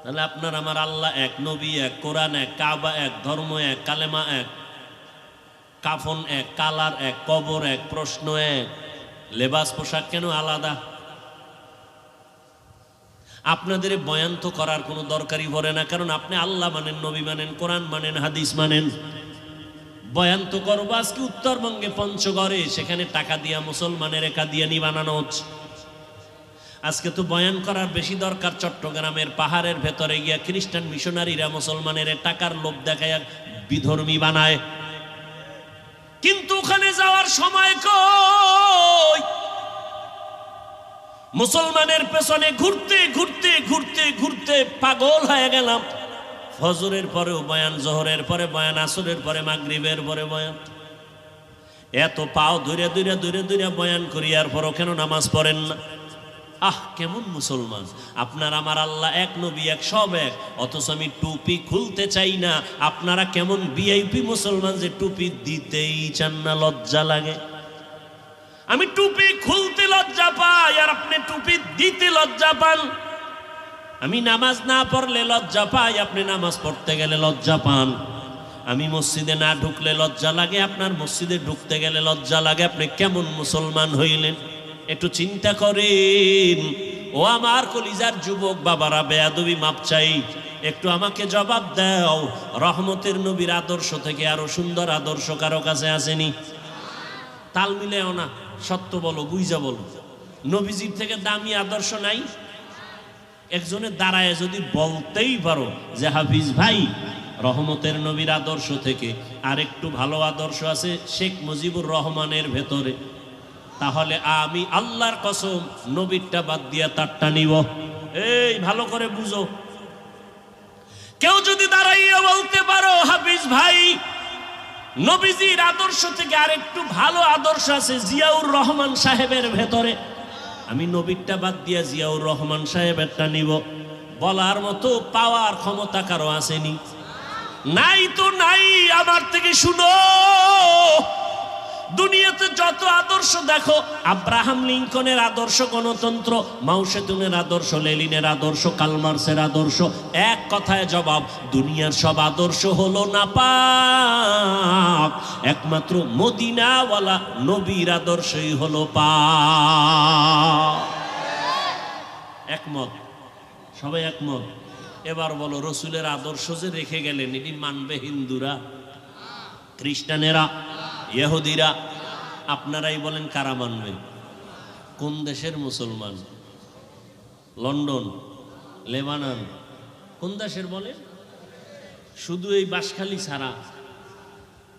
তাহলে আপনার আমার আল্লাহ এক, নবী এক, কোরআন এক, কাবা এক, ধর্ম এক, কালেমা এক, কাফন এক, কালার এক, কবর এক, প্রশ্ন এক। লেবাস পোশাক কেন আলাদা? আপনাদের বয়ান তো করার কোনো দরকারই পড়ে না, কারণ আপনি আল্লাহ মানেন, নবী মানেন, কোরআন মানেন, হাদিস মানেন। বয়ান তো করবো আজকে উত্তরবঙ্গে পঞ্চগড়ে, সেখানে টাকা দিয়া মুসলমানের কাদিয়ানি বানানো হচ্ছে। আজকে তো বয়ান করার বেশি দরকার চট্টগ্রামের পাহাড়ের ভেতরে গিয়া খ্রিস্টান মিশনারিরা মুসলমানের টাকার লোভ দেখায় বিধর্মী বানায়। কিন্তু ওখানে যাওয়ার সময় কই? মুসলমানের পেছনে ঘুরতে ঘুরতে ঘুরতে ঘুরতে পাগল হয়ে গেলাম। ফজরের পরেও বয়ান, জোহরের পরে বয়ান, আসরের পরে মাগরিবের পরে বয়ান। এত পাও ধরে ধরে ধরে ধরে বয়ান করি, আর পরও কেন নামাজ পড়েন না? আহ, কেমন মুসলমান আপনার! আমার আল্লাহ এক, নবী এক, সব এক, অথচ আমি টুপি খুলতে চাই না। আপনারা কেমন ভিআইপি মুসলমান যে টুপি দিতেই চান না, লজ্জা লাগে। আমি টুপি খুলতে লজ্জা পাই, আর আপনি টুপি দিতে লজ্জা পান। আমি নামাজ না পড়লে লজ্জা পাই, আপনি নামাজ পড়তে গেলে লজ্জা পান। আমি মসজিদে না ঢুকলে লজ্জা লাগে, আপনার মসজিদে ঢুকতে গেলে লজ্জা লাগে। আপনি কেমন মুসলমান হইলেন? একটু চিন্তা করেন। ও আমার কলিজার যুবক বাবারা, বেয়াদবি মাপ চাই, একটু আমাকে জবাব দাও। রহমতের নবীর আদর্শ থেকে আরো সুন্দর আদর্শ কারো কাছে আসেনি? তাল মিলেও না, সত্য বলো, বুঝা বলো। নবীজির থেকে দামি আদর্শ নাই? একজনের দাঁড়ায় যদি বলতেই পারো যে হাফিজ ভাই, রহমতের নবীর আদর্শ থেকে আর একটু ভালো আদর্শ আছে শেখ মুজিবুর রহমানের ভেতরে, তাহলে আমি আল্লাহর কসম নবীরটা বাদ দিয়া তারটা নিব। এই ভালো করে বুঝো। কেউ যদি দাঁড়াইয়া বলতে পারো হাফিজ ভাই, নবীজির আদর্শ থেকে আর একটু ভালো আদর্শ আছে জিয়াউর রহমান সাহেবের ভেতরে, আমি নবীরটা বাদ দিয়া জিয়াউর রহমান সাহেবেরটা নিব, বলার মতো পাওয়ার ক্ষমতা কারো আসেনি? নাই তো নাই। আমার থেকে শুনো, দুনিয়াতে যত আদর্শ দেখো, আব্রাহাম লিঙ্কনের আদর্শ গণতন্ত্র, মাও সেতুনের আদর্শ, লেনিনের আদর্শ, কালমার্সের আদর্শ, এক কথায় জবাব, দুনিয়ার সব আদর্শ হলো নাপাক, একমাত্র মদিনাওয়ালা নবীর আদর্শই হলো পাক। একমত? সবাই একমত? এবার বলো, রসুলের আদর্শ যে রেখে গেলেন, এটি মানবে হিন্দুরা, খ্রিস্টানেরা, ইহুদিরা? আপনারাই বলেন কারা মানবে? কোন দেশের মুসলমান? লন্ডন, লেবানন, কোন দেশের বলেন? শুধু এই বাঁশখালী ছাড়া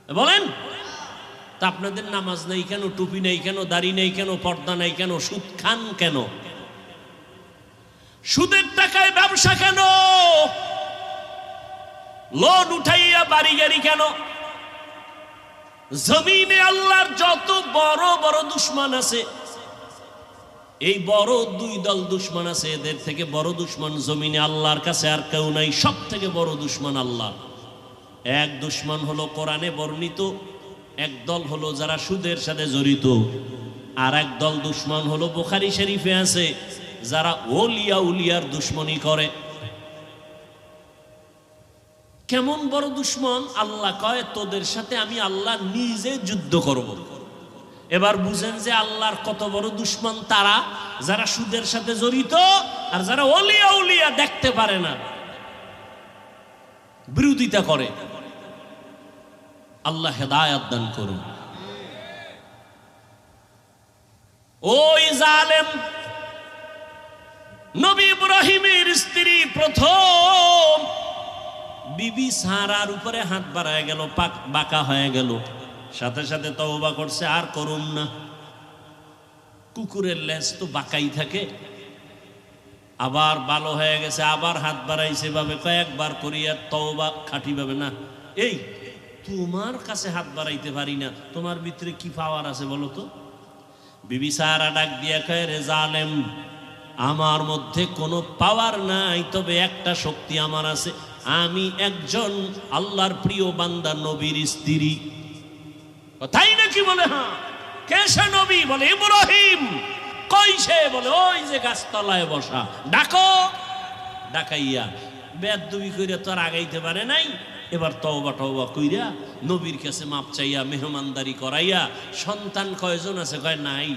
বলেন। তা আপনাদের নামাজ নেই কেন? টুপি নেই কেন? দাড়ি নেই কেন? পর্দা নেই কেন? সুদ খান কেন? সুদের টাকায় ব্যবসা কেন? লোন উঠাইয়া বাড়ি গাড়ি কেন? জমিনে আল্লাহর যত বড় বড় দুশ্মন আছে, এই বড় দুই দল দুশ্মন আছে, এদের থেকে বড় দুশ্মন জমিনে আল্লাহর কাছে আর কেউ নাই। সব থেকে বড় দুশ্মন আল্লাহ। এক দুশ্মন হলো কোরআনে বর্ণিত, এক দল হলো যারা সুদের সাথে জড়িত, আর এক দল দুশ্মন হলো বুখারী শরীফে আছে, যারা ওলিয়া উলিয়ার দুশ্মনী করে। কেমন বড় দুশ্মন? আল্লাহ কয়, তোদের সাথে আমি আল্লাহ নিজে যুদ্ধ করব। এবার বুঝেন যে আল্লাহর কত বড় দুশ্মন তারা, যারা সুদের সাথে জড়িত আর যারা ওলিয়া উলিয়া দেখতে পারে না, বিরোধিতা করে। আল্লাহ হেদায়েত দান করুন। ওই জালেম নবী ইব্রাহিমের স্ত্রী প্রথম বিবি সারার উপরে হাত বাড়ায় গেল, বাঁকা হয়ে গেল, সাথে সাথে তওবা করছে, আর করুন না। কুকুরের লেজ তো বাঁকাই থাকে, আবার ভালো হয়ে গেছে, আবার হাত বাড়াইছে ভাবে কয়েকবার করিয়া তওবা খাঁটি ভাবে না। এই তোমার কাছে হাত বাড়াইতে পারি না, তোমার ভিতরে কি পাওয়ার আছে বলো তো? বিবি সারা ডাক দিয়া কয়, রে জালেম, আমার মধ্যে কোনো পাওয়ার নাই, তবে একটা শক্তি আমার আছে, আমি একজন আল্লাহর প্রিয় বান্দা নবীর স্ত্রী। তাই নাকি? বলে হ্যাঁ। কে সে নবী? বলে ইব্রাহিম। কই সে? বলে ওই যে গাছতলায় বসা। ডাকো। ডাকাইয়া বেয়াদবি কইরা তো আর আগাইতে পারে নাই, এবার তওবা টওবা কইরা নবীর কাছে মাপ চাইয়া মেহমানদারি করাইয়া, সন্তান কয়জন আছে? কয় নাই।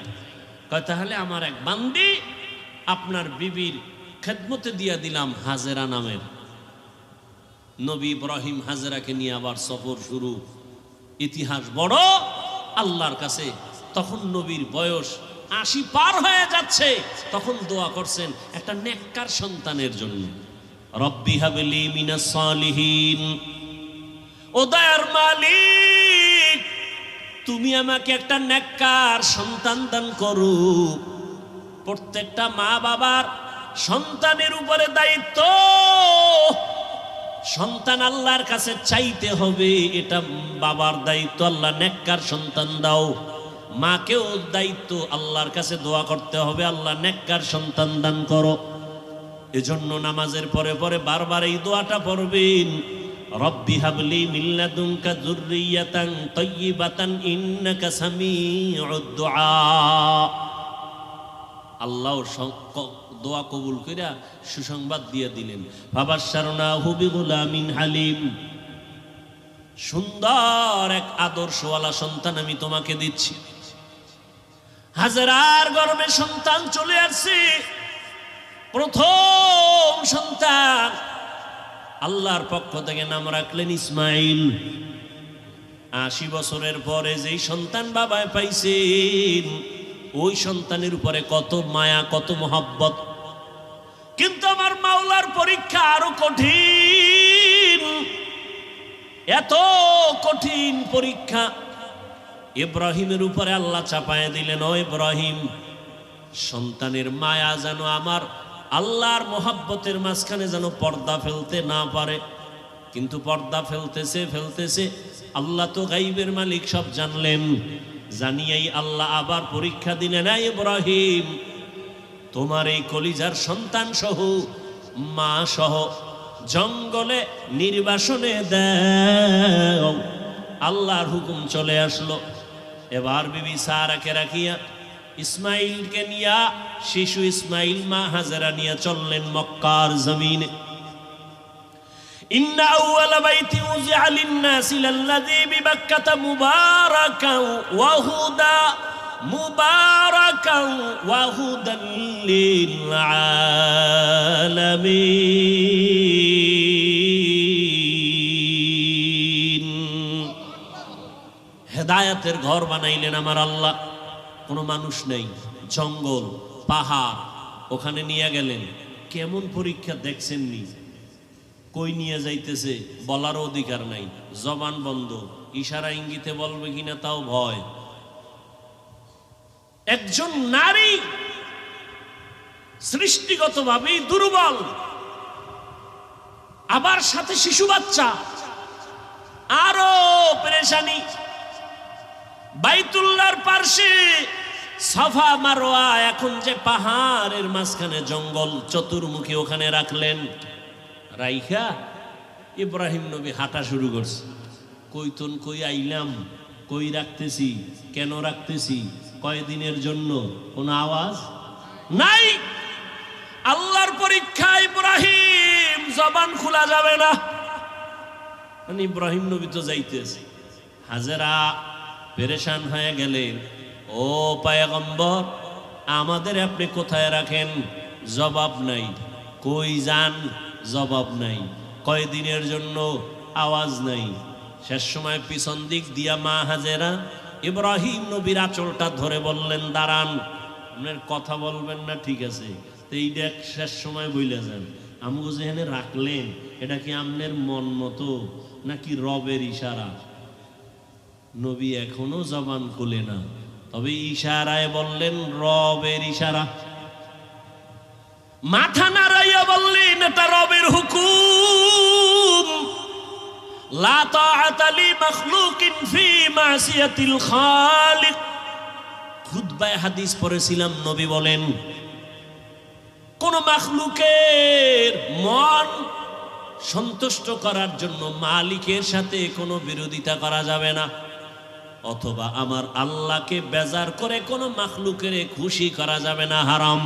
কয় তাহলে আমার এক বান্দি আপনার বিবির খেদমতে দিয়া দিলাম, হাজেরা নামের। নবী ইব্রাহিম হাজেরাকে নিয়ে আবার সফর শুরু। ইতিহাস বড় আল্লাহর কাছে। তখন নবীর বয়স 80 পার হয়ে যাচ্ছে, তখন দোয়া করছেন একটা নেককার সন্তানের জন্য। রব্বি হাবলি মিনাস সালিহিন, ও দয়ার মালিক তুমি আমাকে একটা নেককার সন্তান দান করো। প্রত্যেকটা মা বাবার সন্তানের উপরে দায়িত্ব, সন্তান আল্লাহর কাছে চাইতে হবে, এটা বাবার দায়িত্ব। আল্লাহ নেককার সন্তান দাও। মাকেও দায়িত্ব আল্লাহর কাছে দোয়া করতে হবে, আল্লাহ নেককার সন্তান দান করো। এজন্য নামাজের পরে পরে বারবার এই দোয়াটা পড়বেন, রব্বি হাবলি মিন লাদুনকা যুররিয়াতান তাইয়্যিবাতান ইন্নাকা সামিউদ দুআ। আল্লাহ দোয়া কবুল কইরা সুসংবাদ দিয়ে দিলেন, ফাবাশশারনাহু বিগুলামিন হালিম। সুন্দর এক আদর্শওয়ালা সন্তান আমি তোমাকে দিচ্ছি। হাজেরার গর্ভে সন্তান চলে আসছে, প্রথম সন্তান। আল্লাহর পক্ষ থেকে নাম রাখলেন ইসমাইল। ৮০ বছরের পরে যেই সন্তান বাবায় পাইছেন, ওই সন্তানের উপরে কত মায়া, কত মোহাব্বত। কিন্তু আমার মাওলার পরীক্ষা আরো কঠিন, এত কঠিন পরীক্ষা ইব্রাহিমের উপরে আল্লাহ চাপায় দিলেন। ও ইব্রাহিম, সন্তানের মায়া যেন আমার আল্লাহর মোহাব্বতের মাঝখানে যেন পর্দা ফেলতে না পারে। কিন্তু পর্দা ফেলতেছে। আল্লাহ তো গাইবের মালিক, সব জানলেন। জানিয়েই আল্লাহ আবার পরীক্ষা দিলেন, না ইব্রাহিম, তোমার এই কলিজার সন্তান সহ, মা সহ জঙ্গলে নির্বাসনে দাও। আল্লাহর হুকুম চলে আসলো। এবার বিবি সারাকে রাখিয়া ইসমাইলকে নিয়া, শিশু ইসমাইল মা হাজেরা নিয়ে চললেন মক্কার জমিনে। ইন্না আউওয়ালা বাইতি উযিআ লিন-নাসি লাল্লাযী বিবাক্কাতা মুবারাকান ওয়া হুদা মুবারাকান ওয়া হুদাল লিল আলামিন। হেদায়েতের ঘর বানাইলেন আমার আল্লাহ। কোনো মানুষ নেই, জঙ্গল, পাহাড়, ওখানে নিয়ে গেলেন। কেমন পরীক্ষা দেখছেননি? কই নিয়ে যাইতেছে বলারও অধিকার নাই, জবান বন্ধ, ইশারা ইঙ্গিতে বলবে কিনা তাও ভয়। একজন নারী সৃষ্টিগতভাবেই দুর্বল, আবার সাথে শিশু বাচ্চা, আরো পেরেশানি। বাইতুল্লাহর পার্শ্বে সাফা মারওয়া, এখন যে পাহাড়ের মাঝখানে জঙ্গল, চতুর্মুখী, ওখানে রাখলেন। রাইখা ইব্রাহিম নবী হাঁটা শুরু করছে। কইতন কই আইলাম, কই রাখতেছি, কেন রাখতেছি, কয়দিনের জন্য, কোনো আওয়াজ নাই। আল্লাহর পরীক্ষা ইব্রাহিম, জবান খোলা যাবে না। মানে ইব্রাহিম নবী তো যাইতেছে। হাজেরা পেরেশান হয়ে গেলেন, ও পয়গম্বর, আমাদের আপনি কোথায় রাখেন? জবাব নাই। কই যান? জবাব নাই। কয়দিনের জন্য? আওয়াজ নাই। শেষ সময় পিছন দিক দিয়া মা হাজেরা ইব্রাহিম নবীর আঁচলটা ধরে বললেন, দাঁড়ান, আপনার কথা বলবেন না, ঠিক আছে, তো এইটা শেষ সময় বইলে যান। আমগো যেখানে রাখলেন, এটা কি আপনার মন মতো নাকি রবের ইশারা? নবী এখনো জবান খুলে না, তবে ইশারায় বললেন রবের ইশারা। মাথা নাড়াইয়া বললেন, এটা রবের হুকুম। লা তাআতা লি মাখলুকিন ফি মাসিয়াতিল খালিক। খুতবায় হাদিস পড়েছিলাম, নবী বলেন, কোন মাখলুকের মন সন্তুষ্ট করার জন্য মালিকের সাথে কোনো বিরোধিতা করা যাবে না, অথবা আমার আল্লাহকে বেজার করে কোনো মাখলুকের খুশি করা যাবে না, হারাম।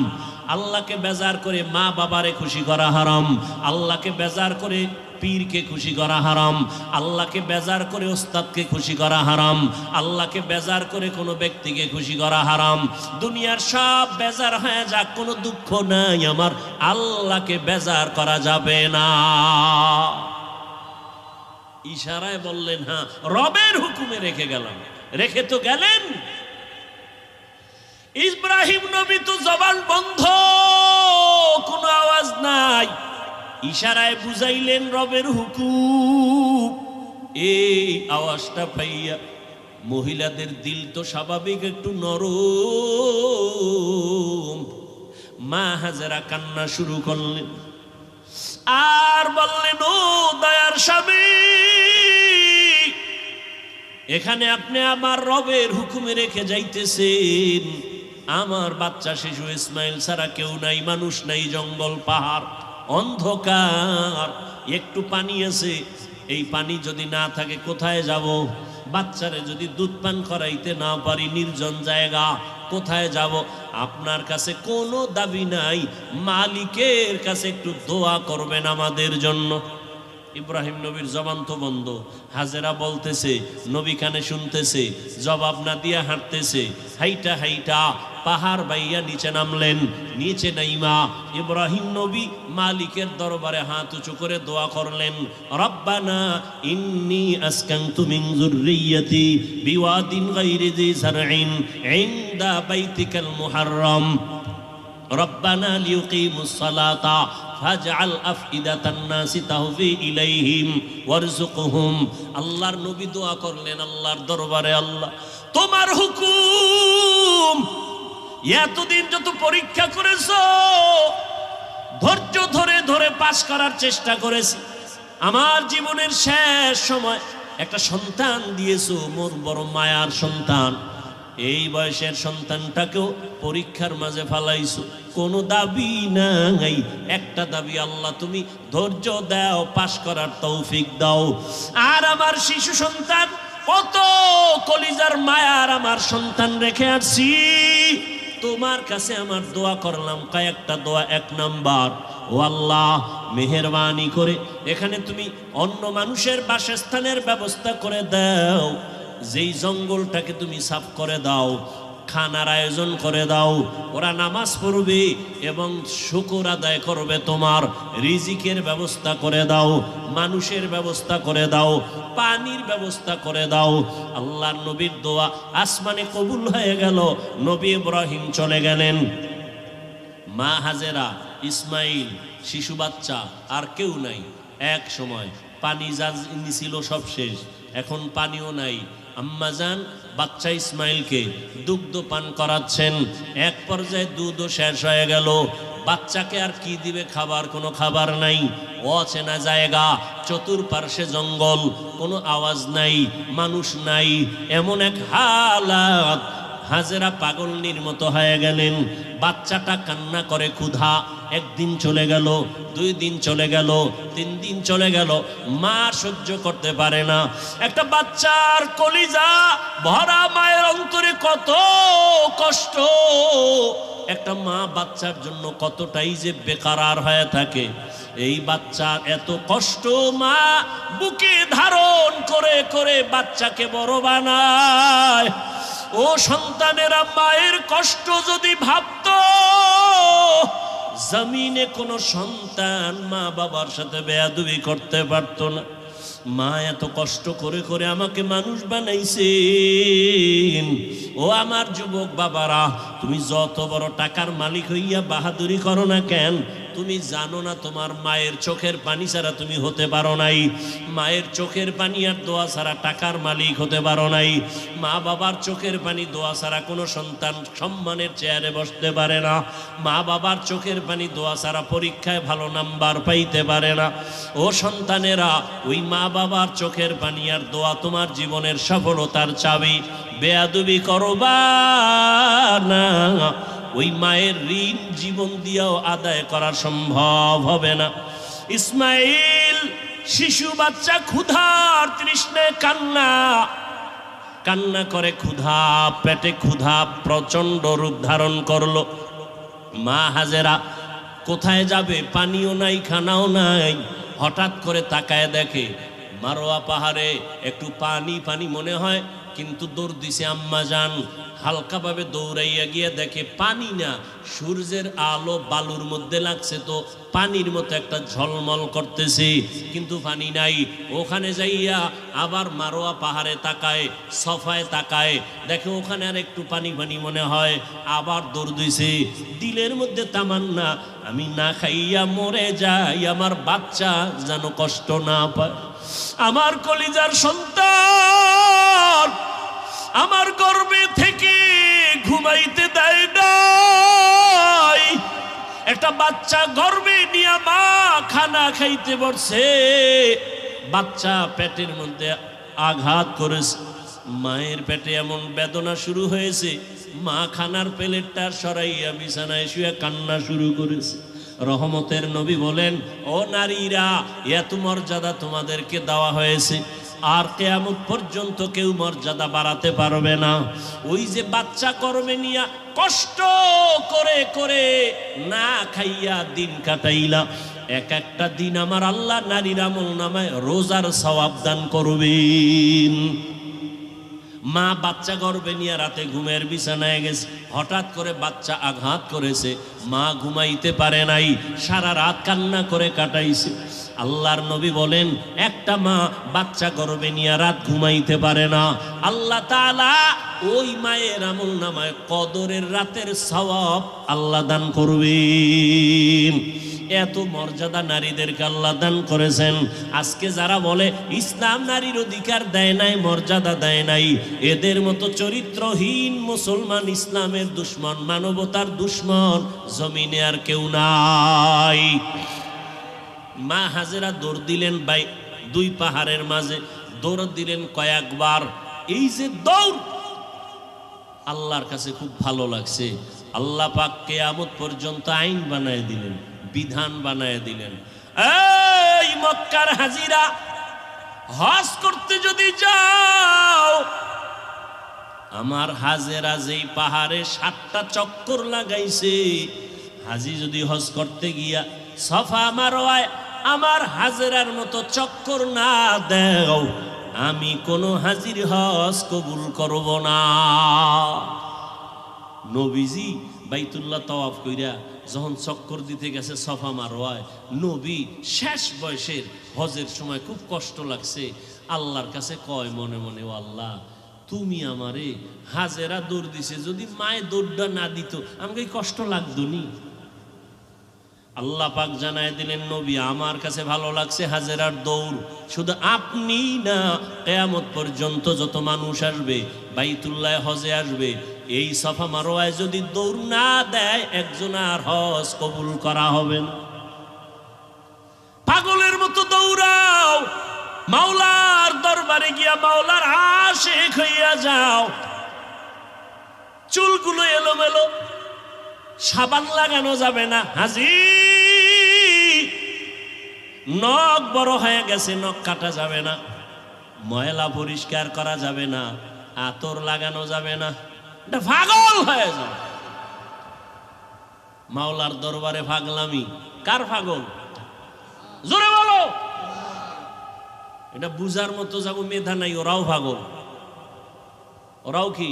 আল্লাহকে বেজার করে মা বাবারে খুশি করা হারাম। আল্লাহকে বেজার করে পীরকে খুশি করা হারাম। আল্লাহকে বেজার করে ওস্তাদকে খুশি করা হারাম। আল্লাহকে বেজার করে কোনো ব্যক্তিকে খুশি করা হারাম। দুনিয়ার সব বেজার হয়ে যাক, কোনো দুঃখ নাই, আমার আল্লাহকে বেজার করা যাবে না। ইশারায় বললেন, হ্যাঁ, রবের হুকুমে রেখে গেলাম। রেখে তো গেলেন। ইব্রাহিম নবী তো জবান বন্ধ, কোনো আওয়াজ নাই। ইশারায় বুঝাইলেন রবের হুকুম। এই আওয়াজটা পাইয়া মহিলাদের দিল তো স্বাভাবিক একটু নরম। মা হাজেরা কান্না শুরু করলেন। আর বললেন, ও দয়ার স্বামী, এখানে আপনি আমার রবের হুকুমে রেখে যাইতেছেন, আমার বাচ্চা শিশু ইসমাইল ছাড়া কেউ নাই, মানুষ নাই, জঙ্গল পাহাড় অন্ধকার, একটু পানি আছে, এই পানি যদি না থাকে কোথায় যাব? বাচ্চারে যদি দুধ পান করাইতে না পারি, নির্জন জায়গা, কোথায় যাব? আপনার কাছে কোনো দাবি নাই, মালিকের কাছে একটু দোয়া করবেন আমাদের জন্য। ইব্রাহিম নবীর জবান তো বন্ধ, হাজেরা বলতেছে, নবী কানে শুনতেছে, জবাব না দিয়া হাঁটতেছে, হাইটা হাইটা পাহাড় বাইয়া নিচে নামলেন। নিচে নাইমা ইব্রাহিম নবী মালিকের দরবারে হাত উঁচু করে দোয়া করলেন, রব্বানা ইন্নী আসকানতু মিন যুররিয়্যাতি বিওয়াদিন গায়রি যি যারইন ইনদা বাইতিকাল মুহাররম রব্বানা লিয়ুকিমুস সালাতা ফাজআল আফইদাতান নাসি তাহফি ইলাইহিম ওয়ারযুকহুম। আল্লাহর নবী দোয়া করলেন আল্লাহর দরবারে, আল্লাহ তোমার হুকুম, এতদিন যত পরীক্ষা করেছো, ধৈর্য ধরে ধরে পাস করার চেষ্টা করেছি, আমার জীবনের শেষ সময় একটা সন্তান দিয়েছো, মোর বড় মায়ার সন্তান, এই বয়সের সন্তানটাকেও পরীক্ষার মাঝে ফালাইছো, কোনো দাবি নাই, একটা দাবি, আল্লাহ তুমি ধৈর্য দাও, পাশ করার তৌফিক দাও। আর আমার শিশু সন্তান, কত কলিজার মায়ার আমার সন্তান রেখে আসছি, তোমার কাছে আমার দোয়া করলাম, কয়েকটা দোয়া। এক নাম্বার, ও আল্লাহ মেহেরবানি করে এখানে তুমি অন্য মানুষের বাসস্থানের ব্যবস্থা করে দাও, যেই জঙ্গলটাকে তুমি সাফ করে দাও, খানার আয়োজন করে দাও, ওরা নামাজ পড়বে এবং শুকর আদায় করবে, তোমার রিজিকের ব্যবস্থা করে দাও, মানুষের ব্যবস্থা করে দাও, পানির ব্যবস্থা করে দাও। আল্লাহর নবীর দোয়া আসমানে কবুল হয়ে গেল। নবী ইব্রাহিম চলে গেলেন, মা হাজেরা, ইসমাইল, শিশু বাচ্চা, আর কেউ নাই। এক সময় পানি যা ছিল সব শেষ, এখন পানিও নাই। আম্মাজান বাচ্চা ইসমাইলকে দুগ্ধ পান করাচ্ছেন, এক পর্যায়ে দুধও শেষ হয়ে গেল, বাচ্চাকে আর কি দিবে? খাবার, কোনো খাবার নাই, অচেনা জায়গা, চতুর্পার্শ্বে জঙ্গল, কোনো আওয়াজ নাই, মানুষ নাই, এমন এক হালাত। হাজেরা পাগলনির মতো হয়ে গেলেন, বাচ্চাটা কান্না করে ক্ষুধা। একদিন চলে গেল, 2 দিন চলে গেল, 3 দিন চলে গেল, মা সহ্য করতে পারে না। একটা বাচ্চার কলিজা ভরা মায়ের অন্তরে কত কষ্ট, একটা মা বাচ্চার জন্য কতটাই যে বেকারার হয়ে থাকে। এই বাচ্চার এত কষ্ট মা বুকে ধারণ করে করে বাচ্চাকে বড় বানায়। ও সন্তানেরা, মায়ের কষ্ট যদি ভাবতো, জমিনে কোনো সন্তান মা বাবার সাথে বেয়াদবি করতে পারতো না। মা এত কষ্ট করে করে আমাকে মানুষ বানাইছেন। ও আমার যুবক বাবারা, তুমি যত বড় টাকার মালিক হইয়া বাহাদুরি করো না কেন, তুমি জানো না তোমার মায়ের চোখের পানি ছাড়া তুমি হতে পারো নাই। মায়ের চোখের পানি আর দোয়া ছাড়া টাকার মালিক হতে পারো নাই। মা বাবার চোখের পানি দোয়া ছাড়া কোনো সন্তান সম্মানের চেয়ারে বসতে পারে না। মা বাবার চোখের পানি দোয়া ছাড়া পরীক্ষায় ভালো নাম্বার পাইতে পারে না। ও সন্তানেরা, ওই মা বাবার চোখের পানি আর দোয়া তোমার জীবনের সফলতার চাবি। বেয়াদবি করবা না, ওই মায়ের ঋণ জীবন দিয়েও আদায় করা সম্ভব হবে না। ইসমাইল শিশু বাচ্চা ক্ষুধার তৃষ্ণায় কান্না করে, ক্ষুধা, পেটে ক্ষুধা প্রচন্ড রূপ ধারণ করলো। মা হাজেরা কোথায় যাবে? পানিও নাই, খানাও নাই। হঠাৎ করে তাকায় দেখে মারোয়া পাহাড়ে একটু পানি পানি মনে হয়, কিন্তু দৌড় দিছে আম্মাজান। হালকাভাবে দৌড়াইয়া গিয়ে দেখে পানি না, সূর্যের আলো বালুর মধ্যে লাগছে, তো পানির মতো একটা ঝলমল করতেছে, কিন্তু পানি নাই। ওখানে যাইয়া আবার মারোয়া পাহাড়ে তাকায়, সফায় তাকায়, দেখে ওখানে আর একটু পানি পানি মনে হয়, আবার দৌড় দিছে। দিলের মধ্যে তামান্না, আমি না খাইয়া মরে যাই, আমার বাচ্চা যেন কষ্ট না পায়। আমার কলিজার সন্তান আমার গর্ভে থেকে ঘুমাইতে দেয় নাই, একটা বাচ্চা গর্ভে নিয়ে মা খানা খাইতে বসছে, বাচ্চা পেটের মধ্যে আঘাত করেছে, মায়ের পেটে এমন বেদনা শুরু হয়েছে, মা খানার প্লেটটা সরাইয়া বিছানায় শুয়ে কান্না শুরু করেছে। রহমতের নবী বলেন, ও নারীরা, এত মর্যাদা তোমাদেরকে দেওয়া হয়েছে, আর কিয়ামত পর্যন্ত কেউ মর্যাদা বাড়াতে পারবে না। ওই যে বাচ্চা গর্ভে নিয়া কষ্ট করে করে না খাইয়া দিন কাটাইলা, এক একটা দিন আমার আল্লাহ নারীর আমল নামায় রোজার সওয়াব দান করবেন। মা বাচ্চা গর্ভে নিয়ে রাতে ঘুমের বিছানায় গেছে, হঠাৎ করে বাচ্চা আঘাত করেছে, মা ঘুমাইতে পারে নাই, সারা রাত কান্না করে কাটাইছে। আল্লাহর নবী বলেন, একটা মা বাচ্চা গর্ভে নিয়ে রাত ঘুমাইতে পারে না, আল্লাহ তাআলা ওই মায়ের আমল নামায় কদরের রাতের সওয়াব আল্লাহ দান করবেন। এত মর্যাদা নারীদেরকে আল্লাহ দান করেছেন। আজকে যারা বলে ইসলাম নারীর অধিকার দেয় নাই, মর্যাদা দেয় নাই, এদের মতো চরিত্রহীন মুসলমান, ইসলামের দুশ্মন, মানবতার দুশ্মন জমিনে আর কেউ নাই। মা হাজেরা দৌড় দিলেন দুই পাহাড়ের মাঝে, দৌড় দিলেন কয়েকবার। এই যে দৌড় আল্লাহর কাছে খুব ভালো লাগছে। আল্লাহ পাক কিয়ামত পর্যন্ত আইন বানায় দিলেন, বিধান বানায় দিলেন। এই মক্কার হাজিরা, হজ করতে যদি যাও, আমার হাজেরা যেই পাহাড়ে 7টা চক্কর লাগাইছে, হাজি যদি হজ করতে গিয়া সফা মারওয়ায় আমার হাজেরার মতো চক্কর না দেও, আমি কোনো হাজির হজ কবুল করব না। নবীজি বাইতুল্লাহ তাওয়াফ কইরা যখন চক্কর দিতে গেছে সফা মারওয়ায়, নবী শেষ বয়সের হজের সময় খুব কষ্ট লাগছে, আল্লাহর কাছে কয় মনে মনে, ও আল্লাহ, তুমি আমারে, হাজেরা দৌড় দিছে, যদি মায়ে দৌড়টা না দিত আমাকে কষ্ট লাগতো নি। আল্লাহ পাক জানায় দিলেন, নবী, আমার কাছে ভালো লাগছে হাজেরার দৌড়, শুধু আপনি না, কিয়ামত পর্যন্ত যত মানুষ আসবে বাইতুল্লাহ হজে আসবে, এই সফা মারওয়ায় যদি দৌড় না দেয়, একজন আর হজ কবুল করা হবে না। পাগলের মতো দৌড়াও, মাওলার দরবারে গিয়া মাওলার আশিক হইয়া যাও। চুলগুলো এলোমেলো, সাবান লাগানো যাবে না হাজি, নখ বড় হয়ে গেছে, নখ কাটা যাবে না, ময়লা পরিষ্কার করা যাবে না, আতর লাগানো যাবে না, এটা পাগল হয়ে যাবে। মাওলার দরবারে পাগলামি, কার পাগল? জোরে বলো। এটা বুঝার মতো যাবো মেধা নাই, ওরাও পাগল। ওরাও কি?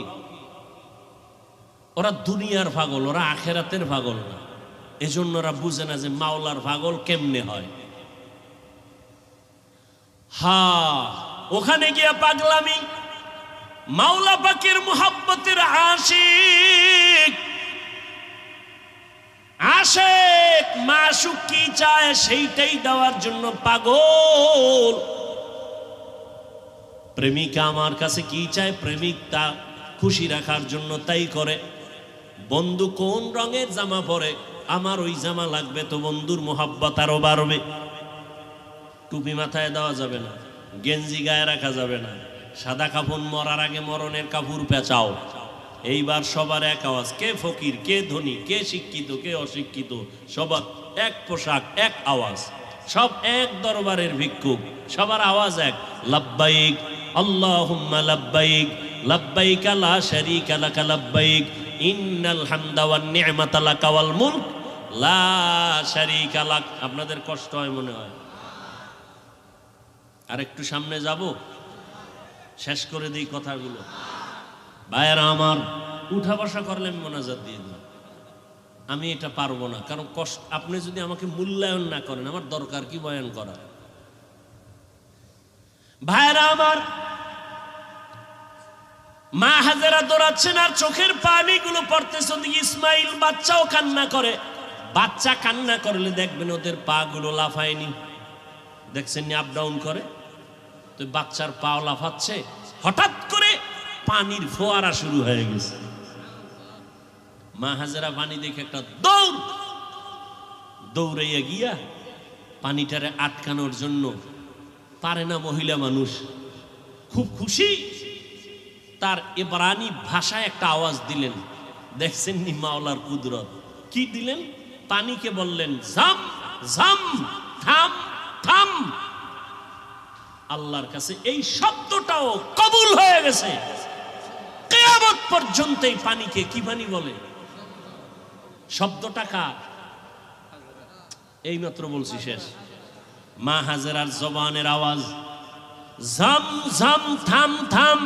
ওরা দুনিয়ার পাগল, ওরা আখেরাতের পাগল না। এজন্য ওরা বুঝে না যে মাওলার পাগল কেমনে হয়। ওখানে গিয়া পাগলামি, মাওলা পাকের মুহাব্বতের আশিক, আশিক মাশুক কি চায় সেইটাই দেওয়ার জন্য পাগল। প্রেমিকা আমার কাছে কি চায়, প্রেমিক তা খুশি রাখার জন্য তাই করে। বন্ধু কোন রঙের জামা পরে, আমার ওই জামা লাগবে, তো বন্ধুর মোহাব্বত আরো বাড়বে। টুপি মাথায় দেওয়া যাবে না, গেঞ্জি গায়ে রাখা যাবে না, সাদা কাপড় মরার আগে মরণের কাপড় পেঁচাও। এইবার সবার এক আওয়াজ, কে ফকির, কে ধনী, কে শিক্ষিত, কে অশিক্ষিত, সবার এক পোশাক, এক আওয়াজ, সব এক দরবারের ভিক্ষুক, সবার আওয়াজ এক, লাব্বাইক আল্লাহুম্মা লাব্বাইক, লাব্বাইক লা শারীকা লাকা লাব্বাইক, ইন্নাল হামদা ওয়ান নি'মাতা লাকা ওয়াল মুলক লা শারীকা লাক। আপনাদের কষ্ট হয় মনে হয়? আর একটু সামনে যাব, শেষ করে দিই কথাগুলো। ভাইয়েরা আমার, উঠা বসা করলে আমি মোনাজাত দিয়ে দিই। আমি এটা পারবো না, কারণ কষ্ট, আপনি যদি আমাকে মূল্যায়ন না করেন, আমার দরকার কি বয়ান করা? ভাইয়েরা আমার, মা হাজেরা দৌড়াচ্ছেন আর চোখের পানিগুলো পড়তেছে। ওদিকে ইসমাইল বাচ্চাও কান্না করে। বাচ্চা কান্না করলে দেখবেন ওদের পা গুলো লাফায়নি, দেখছেন আপ ডাউন করে, তো বাচ্চার পা লাফাচ্ছে। হঠাৎ করে পানির ফোয়ারা শুরু হয়ে গেছে। মা হাজেরা পানি দেখে একটা দৌড়, দৌড়াইয়া গিয়া পানিটারে আটকানোর জন্য পারে না মহিলা মানুষ, খুব খুশি, তার ইবরানি ভাষায় একটা আওয়াজ দিলেন। দেখছেন নি মাওলার কুদরত, কি দিলেন? পানিকে বললেন জাম জাম, থাম থাম। আল্লাহর কাছে এই শব্দটাও কবুল হয়ে গেছে। কিয়ামত পর্যন্ত এই পানিকে কি পানি বলে? শব্দটা কার? এইমাত্র বলছি, শেষ। মা হাজেরার জবানের আওয়াজ, জাম জাম, থাম থাম।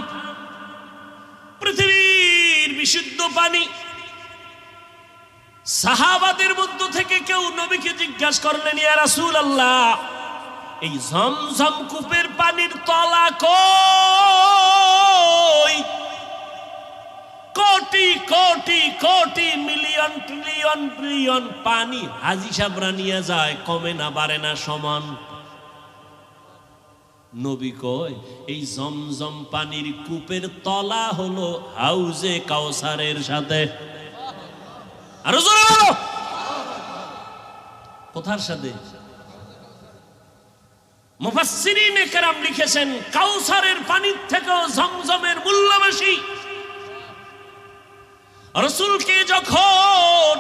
পৃথিবীর বিশুদ্ধ পানি। সাহাবাদের মধ্য থেকে কেউ নবীকে জিজ্ঞাসা করলেন, ইয়া রাসূলুল্লাহ, এই ঝমঝম কূপের পানির তলা কই? Crore crore crore million trillion trillion পানি হাজী সাহেবরা নিয়ে যায়, কমে না বাড়ে না, সমান। নবী কয় এই জমজম পানির কূপের তলা হলো হাউজে কাউসারের সাথে। আরো জোরে বলো, কোথার সাথে? মুফাসসিরিনে কেরাম লিখেছেন কাউসারের পানির থেকেও জমজমের মূল্য বেশি। রাসূলকে যখন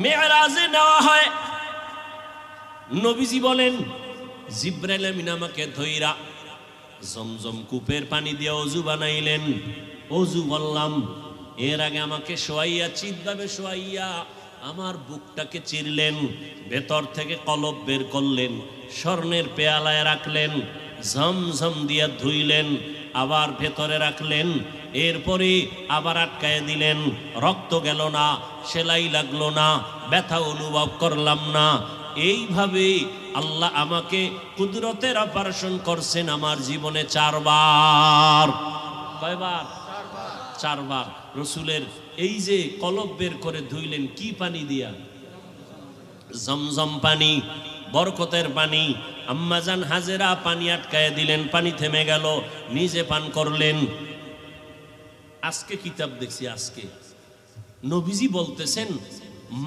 মেরাজে নেওয়া হয়, নবীজি বলেন জিবরাইল আমিন আমাকে ধইরা জমজম কূপের পানি দিয়ে ওযু বানাইলেন। ওযু বললাম, এর আগে আমাকে শোয়াইয়া, চিৎভাবে শোয়াইয়া আমার বুকটাকে চিরলেন, ভেতর থেকে কলব বের করলেন, স্বর্ণের পেয়ালায় রাখলেন, ঝমঝম দিয়া ধুইলেন, আবার ভেতরে রাখলেন, এরপরে আবার আটকায় দিলেন। রক্ত গেল না, সেলাই লাগলো না, ব্যথা অনুভব করলাম না। এইভাবে আল্লাহ আমাকে কুদরতের অপারেশন করছেন আমার জীবনে 4 বার। কয়বার? 4 বার। রসুলের এই যে কলব বের করে ধুইলেন, কি পানি দিয়া? জমজম পানি, বরকতের পানি। আম্মাজান হাজেরা পানি আটকায় দিলেন, পানি থেমে গেল, নিজে পান করলেন। আজকে কিতাব দেখছি, আজকে নবীজি বলতেছেন,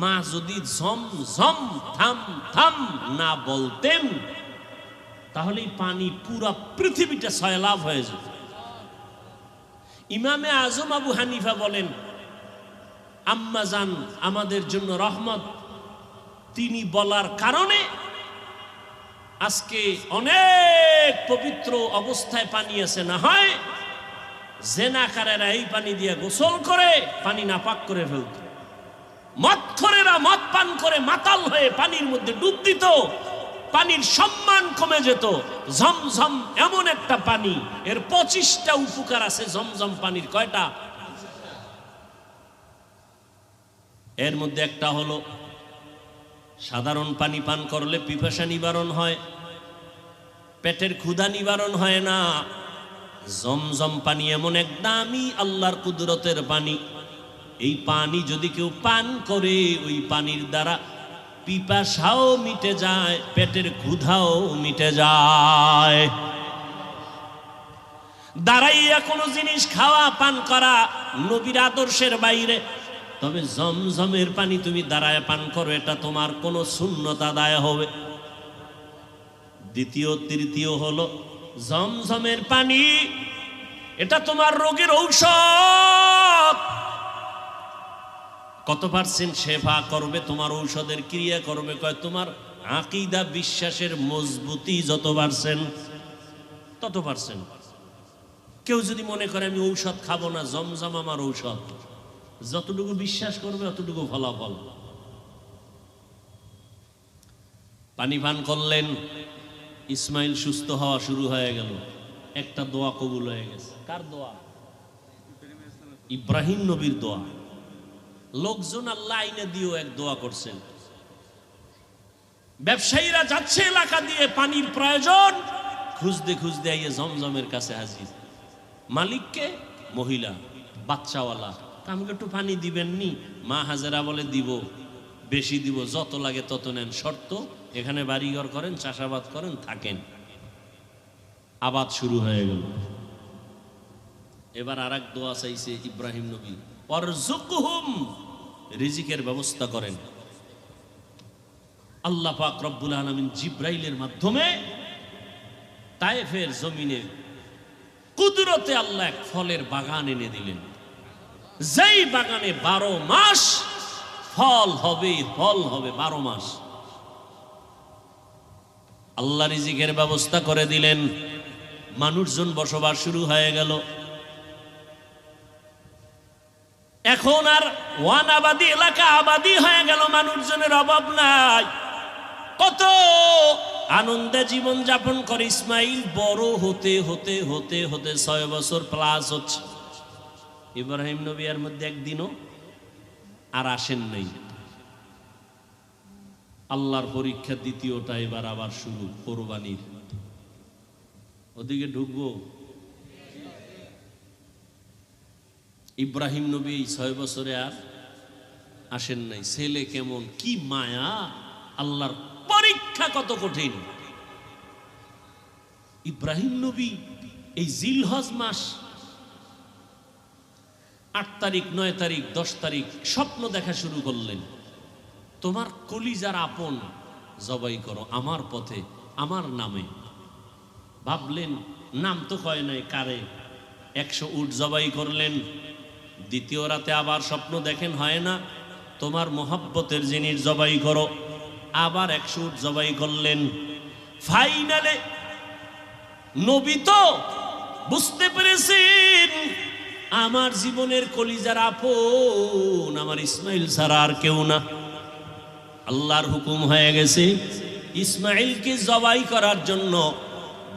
মা যদি ঝম ঝম থাম থাম না বলতেন, তাহলে পানি পুরা পৃথিবীটা সয়লাভ হয়ে যেত। ইমামে আজম আবু হানিফা বলেন, আম্মাজান আমাদের জন্য রহমত, তিনি বলার কারণে আজকে অনেক পবিত্র অবস্থায় পানি আছে। না হয় জেনাকারেরা এই পানি দিয়ে গোসল করে পানি নাপাক করে ফেলত, মদখোরেরা মদ পান করে মাতাল হয়ে পানির মধ্যে ডুব দিত, পানির সম্মান কমে যেত। ঝমঝম এমন একটা পানি, এর 25টা উপকার আছে ঝমঝম পানির। কয়টা? এর মধ্যে একটা হলো, সাধারণ পানি পান করলে পিপাসা নিবারণ হয়, পেটের ক্ষুধা নিবারণ হয় না। জমজম পানি এমন এক দামি আল্লাহর কুদরতের পানি, এই পানি যদি কেউ পান করে, ওই পানির দ্বারা পিপাসাও মিটে যায়, পেটের ক্ষুধাও মিটে যায়। দাঁড়াইয়া কোনো জিনিস খাওয়া পান করা নবীর আদর্শের বাইরে। তবে জমজমের পানি তুমি দাঁড়ায় পান করো, এটা তোমার কোনো সুন্নত আদায় হবে। দ্বিতীয় তৃতীয় হলো জমজমের পানি, এটা তোমার রোগের ঔষধ। কত পার্সেন্ট শেফা করবে, তোমার ঔষধের ক্রিয়া করবে? কয় তোমার আকীদা বিশ্বাসের মজবুতি যত পার্সেন্ট তত পার্সেন্ট। কেউ যদি মনে করে আমি ঔষধ খাবো না, জমজম আমার ঔষধ, যতটুকু বিশ্বাস করবে অতটুকু ফলাফল। পানি পান করলেন, ইসমাইল সুস্থ হওয়া শুরু হয়ে গেল, একটা দোয়া কবুল হয়ে গেছে। কার দোয়া? ইব্রাহিম নবীর দোয়া। লোকজন আল্লাহ আইনে দিয়েও এক দোয়া করছেন। ব্যবসায়ীরা যাচ্ছে এলাকা দিয়ে, পানির প্রয়োজন, খুঁজতে খুঁজতে আইয়ে জমজমের কাছে হাজির। মালিককে? মহিলা, বাচ্চাওয়ালা। আমাকে একটু পানি দিবেন নি? মা হাজেরা বলে দিব, বেশি দিব, যত লাগে তত নেন, শর্ত এখানে বাড়িঘর করেন, চাষাবাদ করেন, থাকেন। আবাদ শুরু হয়ে গেল। এবার আর এক দোয়া চাইছে ইব্রাহিম নবী, ওয়ারযুকহুম, রিজিকের ব্যবস্থা করেন। আল্লাহ পাক রব্বুল আলামিন জিব্রাইলের মাধ্যমে তায়েফের জমিনে কুদরতে আল্লাহ এক ফলের বাগান এনে দিলেন, যেই বাগানে 12 মাস ফল হবে, ফল হবে 12 মাস। আল্লাহ রিজিকের ব্যবস্থা করে দিলেন, মানুষজন বসবাস শুরু হয়ে গেল। এখন আর ওয়ান আবাদি এলাকা আবাদি হয়ে গেল, মানুষজনের অভাব নাই। কত আনন্দে জীবন যাপন করে। ইসমাইল বড় হতে হতে হতে হতে 6 বছর প্লাস হচ্ছে। ইব্রাহিম নবী এর মধ্যে একদিনও আর আসেন নাই। আল্লাহর পরীক্ষা দ্বিতীয়টা এবার আবার শুরু, কোরবানির। ওদিকে ঢুকবো। ইব্রাহিম নবী 6 বছরে আর আসেন নাই। ছেলে কেমন, কি মায়া, আল্লাহর পরীক্ষা কত কঠিন। ইব্রাহিম নবী এই জিলহজ মাস 8 তারিখ 9 তারিখ 10 তারিখ স্বপ্ন দেখা শুরু করলেন, তোমার কলিজার আপন জবাই করো আমার পথে, আমার নামে। ভাবলেন, নাম তো কয় নাই কারে, 100 উট জবাই করলেন। দ্বিতীয় রাতে আবার স্বপ্ন দেখেন, হয় না, তোমার মোহাব্বতের জিনিস জবাই করো, আবার 100 উট জবাই করলেন। ফাইনালে নবী তো বুঝতে পেরেছেন আমার জীবনের কলিজার আপন আমার ইসমাইল ছাড়া আর কেউ না। আল্লাহর হুকুম হয়ে গেছে, ইসমাইলকে জবাই করার জন্য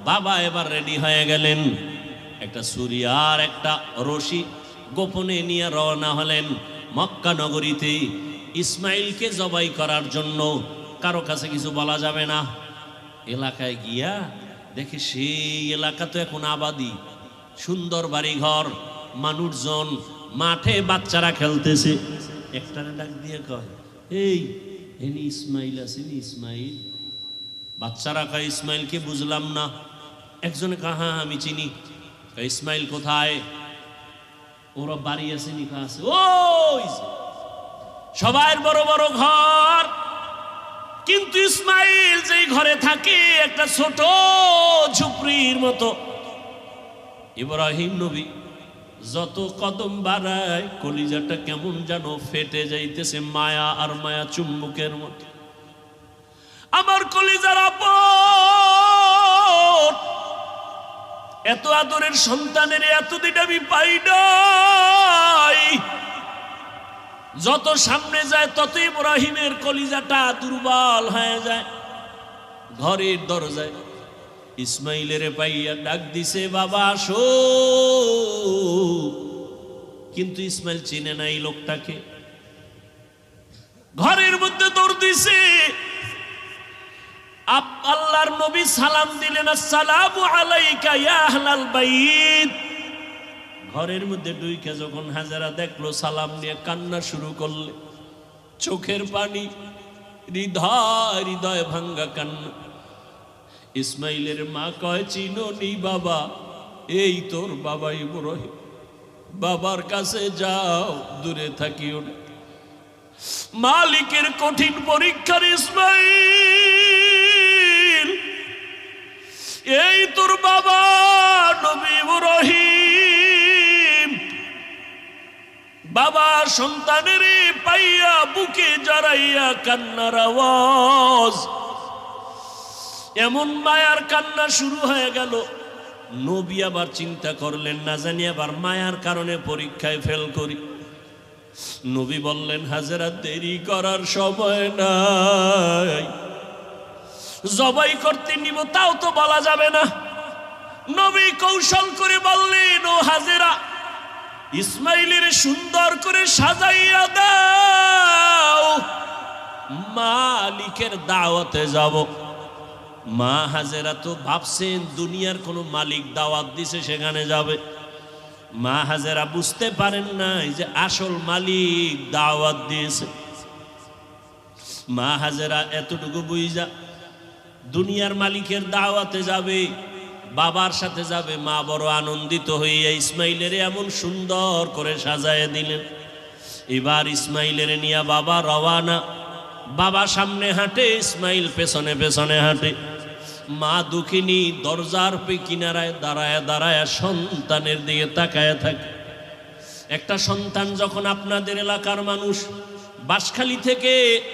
বাবা এবার রেডি হয়ে গেলেন। একটা ছুরি আর একটা রশি গোপনে নিয়ে রওনা হলেন মক্কা নগরীতে ইসমাইলকে জবাই করার জন্য। কারো কাছে কিছু বলা যাবে না। এলাকায় গিয়া দেখে সেই এলাকা তো এখন আবাদি, সুন্দর বাড়িঘর, মানুষজন, মাঠে বাচ্চারা খেলতেছে। একটারে ডাক দিয়ে কয়, এই এনি ইসমাইল আসেনি? ইসমাইল? বাচ্চারা কয়, ইসমাইলকে বুঝলাম না। একজনে কয়, হ্যাঁ আমি চিনি। ইসমাইল কোথায়? ওরা বাড়ি আসেনি? আছে ওই সবার বড় বড় ঘর, কিন্তু ইসমাইল যেই ঘরে থাকে একটা ছোট ঝুপড়ির মতো। ইব্রাহিম নবী যত কদম বাড়ায় কলিজাটা কেমন যেন ফেটে যাইতেছে, মায়া আর মায়া চুম্বকের মতো। আমার কলিজার আপন, এত আদরের সন্তানের এতদিন আমি পাই নাই। যত সামনে যায় তত ইব্রাহিমের কলিজাটা দুর্বল হয়ে যায়। ঘরের দরজায় ইসমাইলের পাইয়া ডাক দিছে, বাবা আসো। কিন্তু ইসমাইল চিনে নাই লোকটাকে। ঘরের মধ্যে দৌড় দিছে। আল্লাহর নবী সালাম দিলেন, আসসালামু আলাইকা ইয়া আহলাল বাইত। ঘরের মধ্যে ঢুইকে যখন হাজেরা দেখলো, সালাম নিয়ে কান্না শুরু করলে, চোখের পানি, হৃদয় হৃদয় ভাঙ্গা কান্না। ইসমাইলের মা কয়, চিনো নি বাবা? এই তোর বাবা ইব্রাহিম। বাবার কাছে যাও, দূরে থাকিও না। মালিকের কঠিন পরীক্ষার ইসমাইল, এই তোর বাবা নবী ইব্রাহিম। বাবা সন্তানের পাইয়া বুকে জড়াইয়া কান্নার আওয়াজ, এমন মায়ার কান্না শুরু হয়ে গেল। নবী আবার চিন্তা করলেন, না জানি আবার মায়ার কারণে পরীক্ষায় ফেল করি। নবী বললেন, হাজেরা দেরি করার সময় নাই, জবাই করতে নিব তাও তো বলা যাবে না। নবী কৌশল করে বললেন, ও হাজেরা, ইসমাইলের সুন্দর করে সাজাইয়া দাও, মালিকের দাওয়াতে যাব। মা হাজেরা তো ভাবছেন দুনিয়ার কোনো মালিক দাওয়াত দিছে সেখানে যাবে। মা হাজেরা বুঝতে পারেন নাই যে আসল মালিক দাওয়াত দিয়েছে। মা হাজেরা এতটুকু বুঝা দুনিয়ার মালিকের দাওয়াতে যাবে, বাবার সাথে যাবে। মা বড় আনন্দিত হইয়া ইসমাইলের এমন সুন্দর করে সাজায় দিলেন। এবার ইসমাইলের নিয়ে বাবা রওয়ানা। বাবা সামনে হাঁটে, ইসমাইল পেছনে পেছনে হাঁটে। মা দুঃখিনী দরজার কিনারায় দাঁড়ায় দাঁড়ায় সন্তানের দিকে তাকায় থাকে। একটা সন্তান যখন আপনাদের এলাকার মানুষ বাঁশখালী থেকে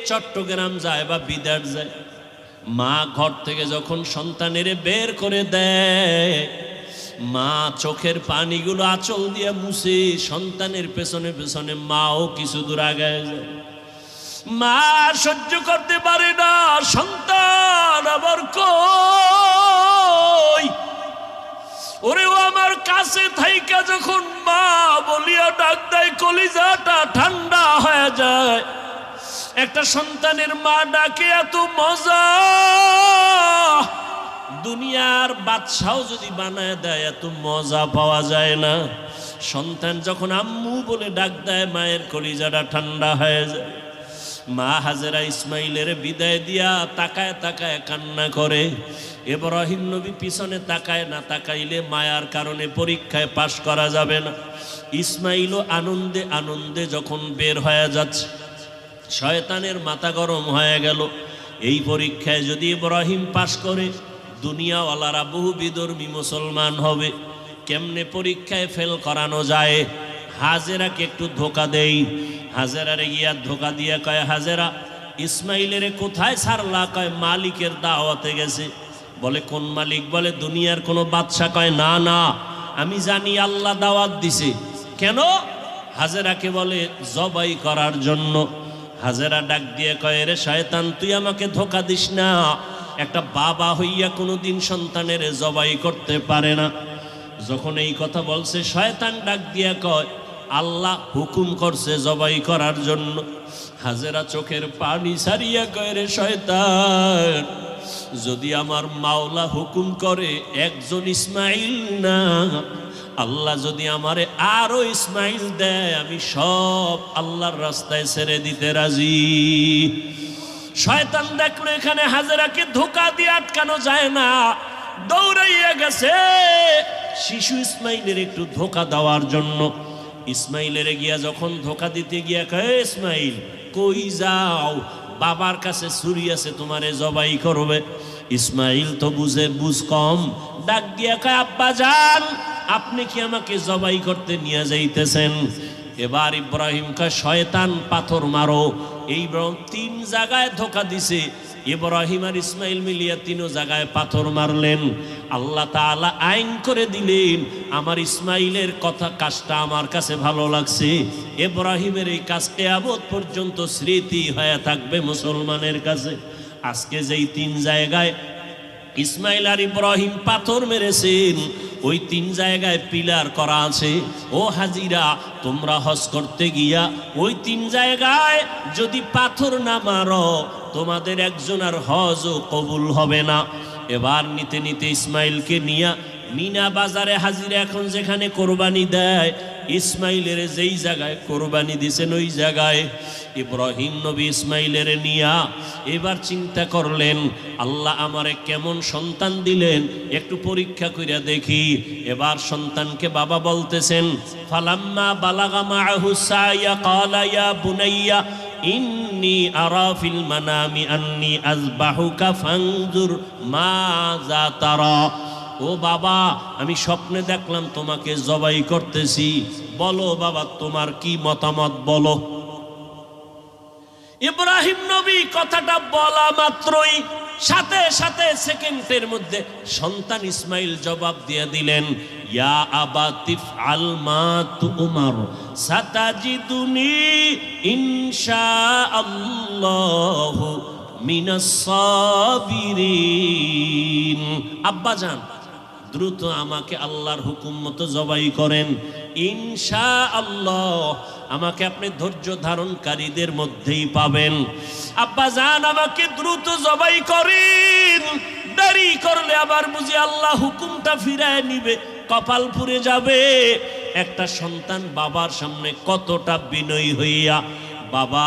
চট্টগ্রাম যায় বা বিদেশ যায়, মা ঘর থেকে যখন সন্তানের বের করে দেয়, মা চোখের পানিগুলো আঁচল দিয়ে মুছে সন্তানের পেছনে পেছনে মাও কিছু দূর আগায় যায়। মা সহ্য করতে পারে না, সন্তান আবার কই, ওরে ও আমার কাছে থাইকা যখন মা বলিয়া ডাক দেয়, কলিজাটা ঠান্ডা হয়ে যায়। একটা সন্তানের মা ডাকে এত মজা, দুনিয়ার বাদশাও যদি বানায় দেয় এত মজা পাওয়া যায় না। সন্তান যখন আম্মু বলে ডাক দেয়, মায়ের কলিজাটা ঠান্ডা হয়ে যায়। মা হাজেরা ইসমাইলের বিদায় দিয়া তাকায় তাকায় কান্না করে। ইব্রাহিম নবী পিছনে তাকায় না, তাকাইলে মায়ার কারণে পরীক্ষায় পাশ করা যাবে না। ইসমাইলও আনন্দে আনন্দে যখন বের হয়ে যাচ্ছে, শয়তানের মাথা গরম হয়ে গেল। এই পরীক্ষায় যদি ইব্রাহিম পাশ করে, দুনিয়াওয়ালারা বহু বিধর্মী মুসলমান হবে। কেমনে পরীক্ষায় ফেল করানো যায়? হাজেরাকে একটু ধোকা দেই। হাজেরারে গিয়া ধোকা দিয়ে কয়, হাজেরা ইসমাইলের কোথায় ছাড়লা? কয় মালিকের দাওয়াতে গেছে। বলে কোন মালিক? বলে দুনিয়ার কোনো বাদশা। কয় না না, আমি জানি আল্লাহ দাওয়াত দিছে। কেন? হাজেরাকে বলে জবাই করার জন্য। হাজেরা ডাক দিয়ে কয়, রে শয়তান, তুই আমাকে ধোকা দিস না। একটা বাবা হইয়া কোনোদিন সন্তানের জবাই করতে পারে না। যখন এই কথা বলছে, শয়তান ডাক দিয়া কয়, আল্লাহ হুকুম করছে জবাই করার জন্য। হাজেরা চোখের পানি সারিয়া কয়, রে শয়তান, যদি আমার মাওলা হুকুম করে একজন ইসমাইল না, আল্লাহ যদি আমারে আরো ইসমাইল দেয়, আমি সব আল্লাহর রাস্তায় ছেড়ে দিতে রাজি। শয়তান দেখলো এখানে হাজেরাকে ধোকা দিয়ে আটকানো যায় না, দৌড়াইয়া গেছে শিশু ইসমাইলের একটু ধোকা দেওয়ার জন্য। ইসমাইলের গিয়া যখন ধোকা দিতে গিয়া কয়, ইসমাইল কই যাও? বাবার কাছে ছুরি আছে, তোমারে জবাই করবে। ইসমাইল তো বুঝ কম, ডাক দিয়া কয়, আব্বা জান, আপনি কি আমাকে জবাই করতে নিয়ে যাইতেছেন? এবার ইব্রাহিম কয়, শয়তান পাথর মারো। এই তিন জায়গায় ধোকা দিছে। ইব্রাহিম আর ইসমাইল মিলিয়া তিনও জায়গায় পাথর মারলেন। আল্লাহ তাআলা আইন করে দিলেন, আমার ইসমাইলের কথা কাজটা আমার কাছে ভালো লাগছে। ইব্রাহিমের এই কাজ কিয়ামত পর্যন্ত স্মৃতি হয়ে থাকবে মুসলমানের কাছে। আজকে যেই তিন জায়গায় ইসমাইল আর ইব্রাহিম পাথর মেরেছেন, ওই তিন জায়গায় পিলার করা আছে। ও হাজিরা, তোমরা হজ করতে গিয়া ওই তিন জায়গায় যদি পাথর না মারো, তোমাদের একজন আর হজও কবুল হবে না। এবার নিতে নিতে ইসমাইলকে নিয়া মিনা বাজারে হাজিরা এখন যেখানে কোরবানি দেয়, ইসমাইলের যেই জায়গায় কোরবানি দিছেন ওই জায়গায় ইব্রাহিম নবী ইসমাইলের নিয়া এবার চিন্তা করলেন, আল্লাহ আমারে কেমন সন্তান দিলেন, একটু পরীক্ষা কইরা দেখি। এবার সন্তানকে বাবা বলতেছেন, ফালাম্মা বালাগা মাআহু সায়া ক্বালা ইয়া বুনাইয়া ইন্নী আরা ফিল মানামি আন্নী আযবাহুকা ফানজুর মাযা তারা। ও বাবা, আমি স্বপ্নে দেখলাম তোমাকে জবাই করতেছি, বলো বাবা তোমার কি মতামত বলো। ইব্রাহিম নবী কথাটা বলা মাত্রই সাথে সাথে সেকেন্ডের মধ্যে সন্তান ইসমাইল জবাব দিয়ে দিলেন, ইয়া আবা তিফআল মা তুমার সাতাজিদুনি ইনশাআল্লাহু মিনাস সাবিরিন। আব্বা জান, দ্রুত আমাকে আল্লাহর হুকুম মতো জবাই করেন, ইনশাআল্লাহ আমাকে আপনি ধৈর্য ধারণকারীদের মধ্যেই পাবেন। আব্বা জান, আমাকে দ্রুত জবাই করেন, দেরি করলে আবার বুঝি আল্লাহ হুকুমটা ফিরায় নিবে, কপাল পুড়ে যাবে। একটা সন্তান বাবার সামনে কতটা বিনয়ী হইয়া বাবা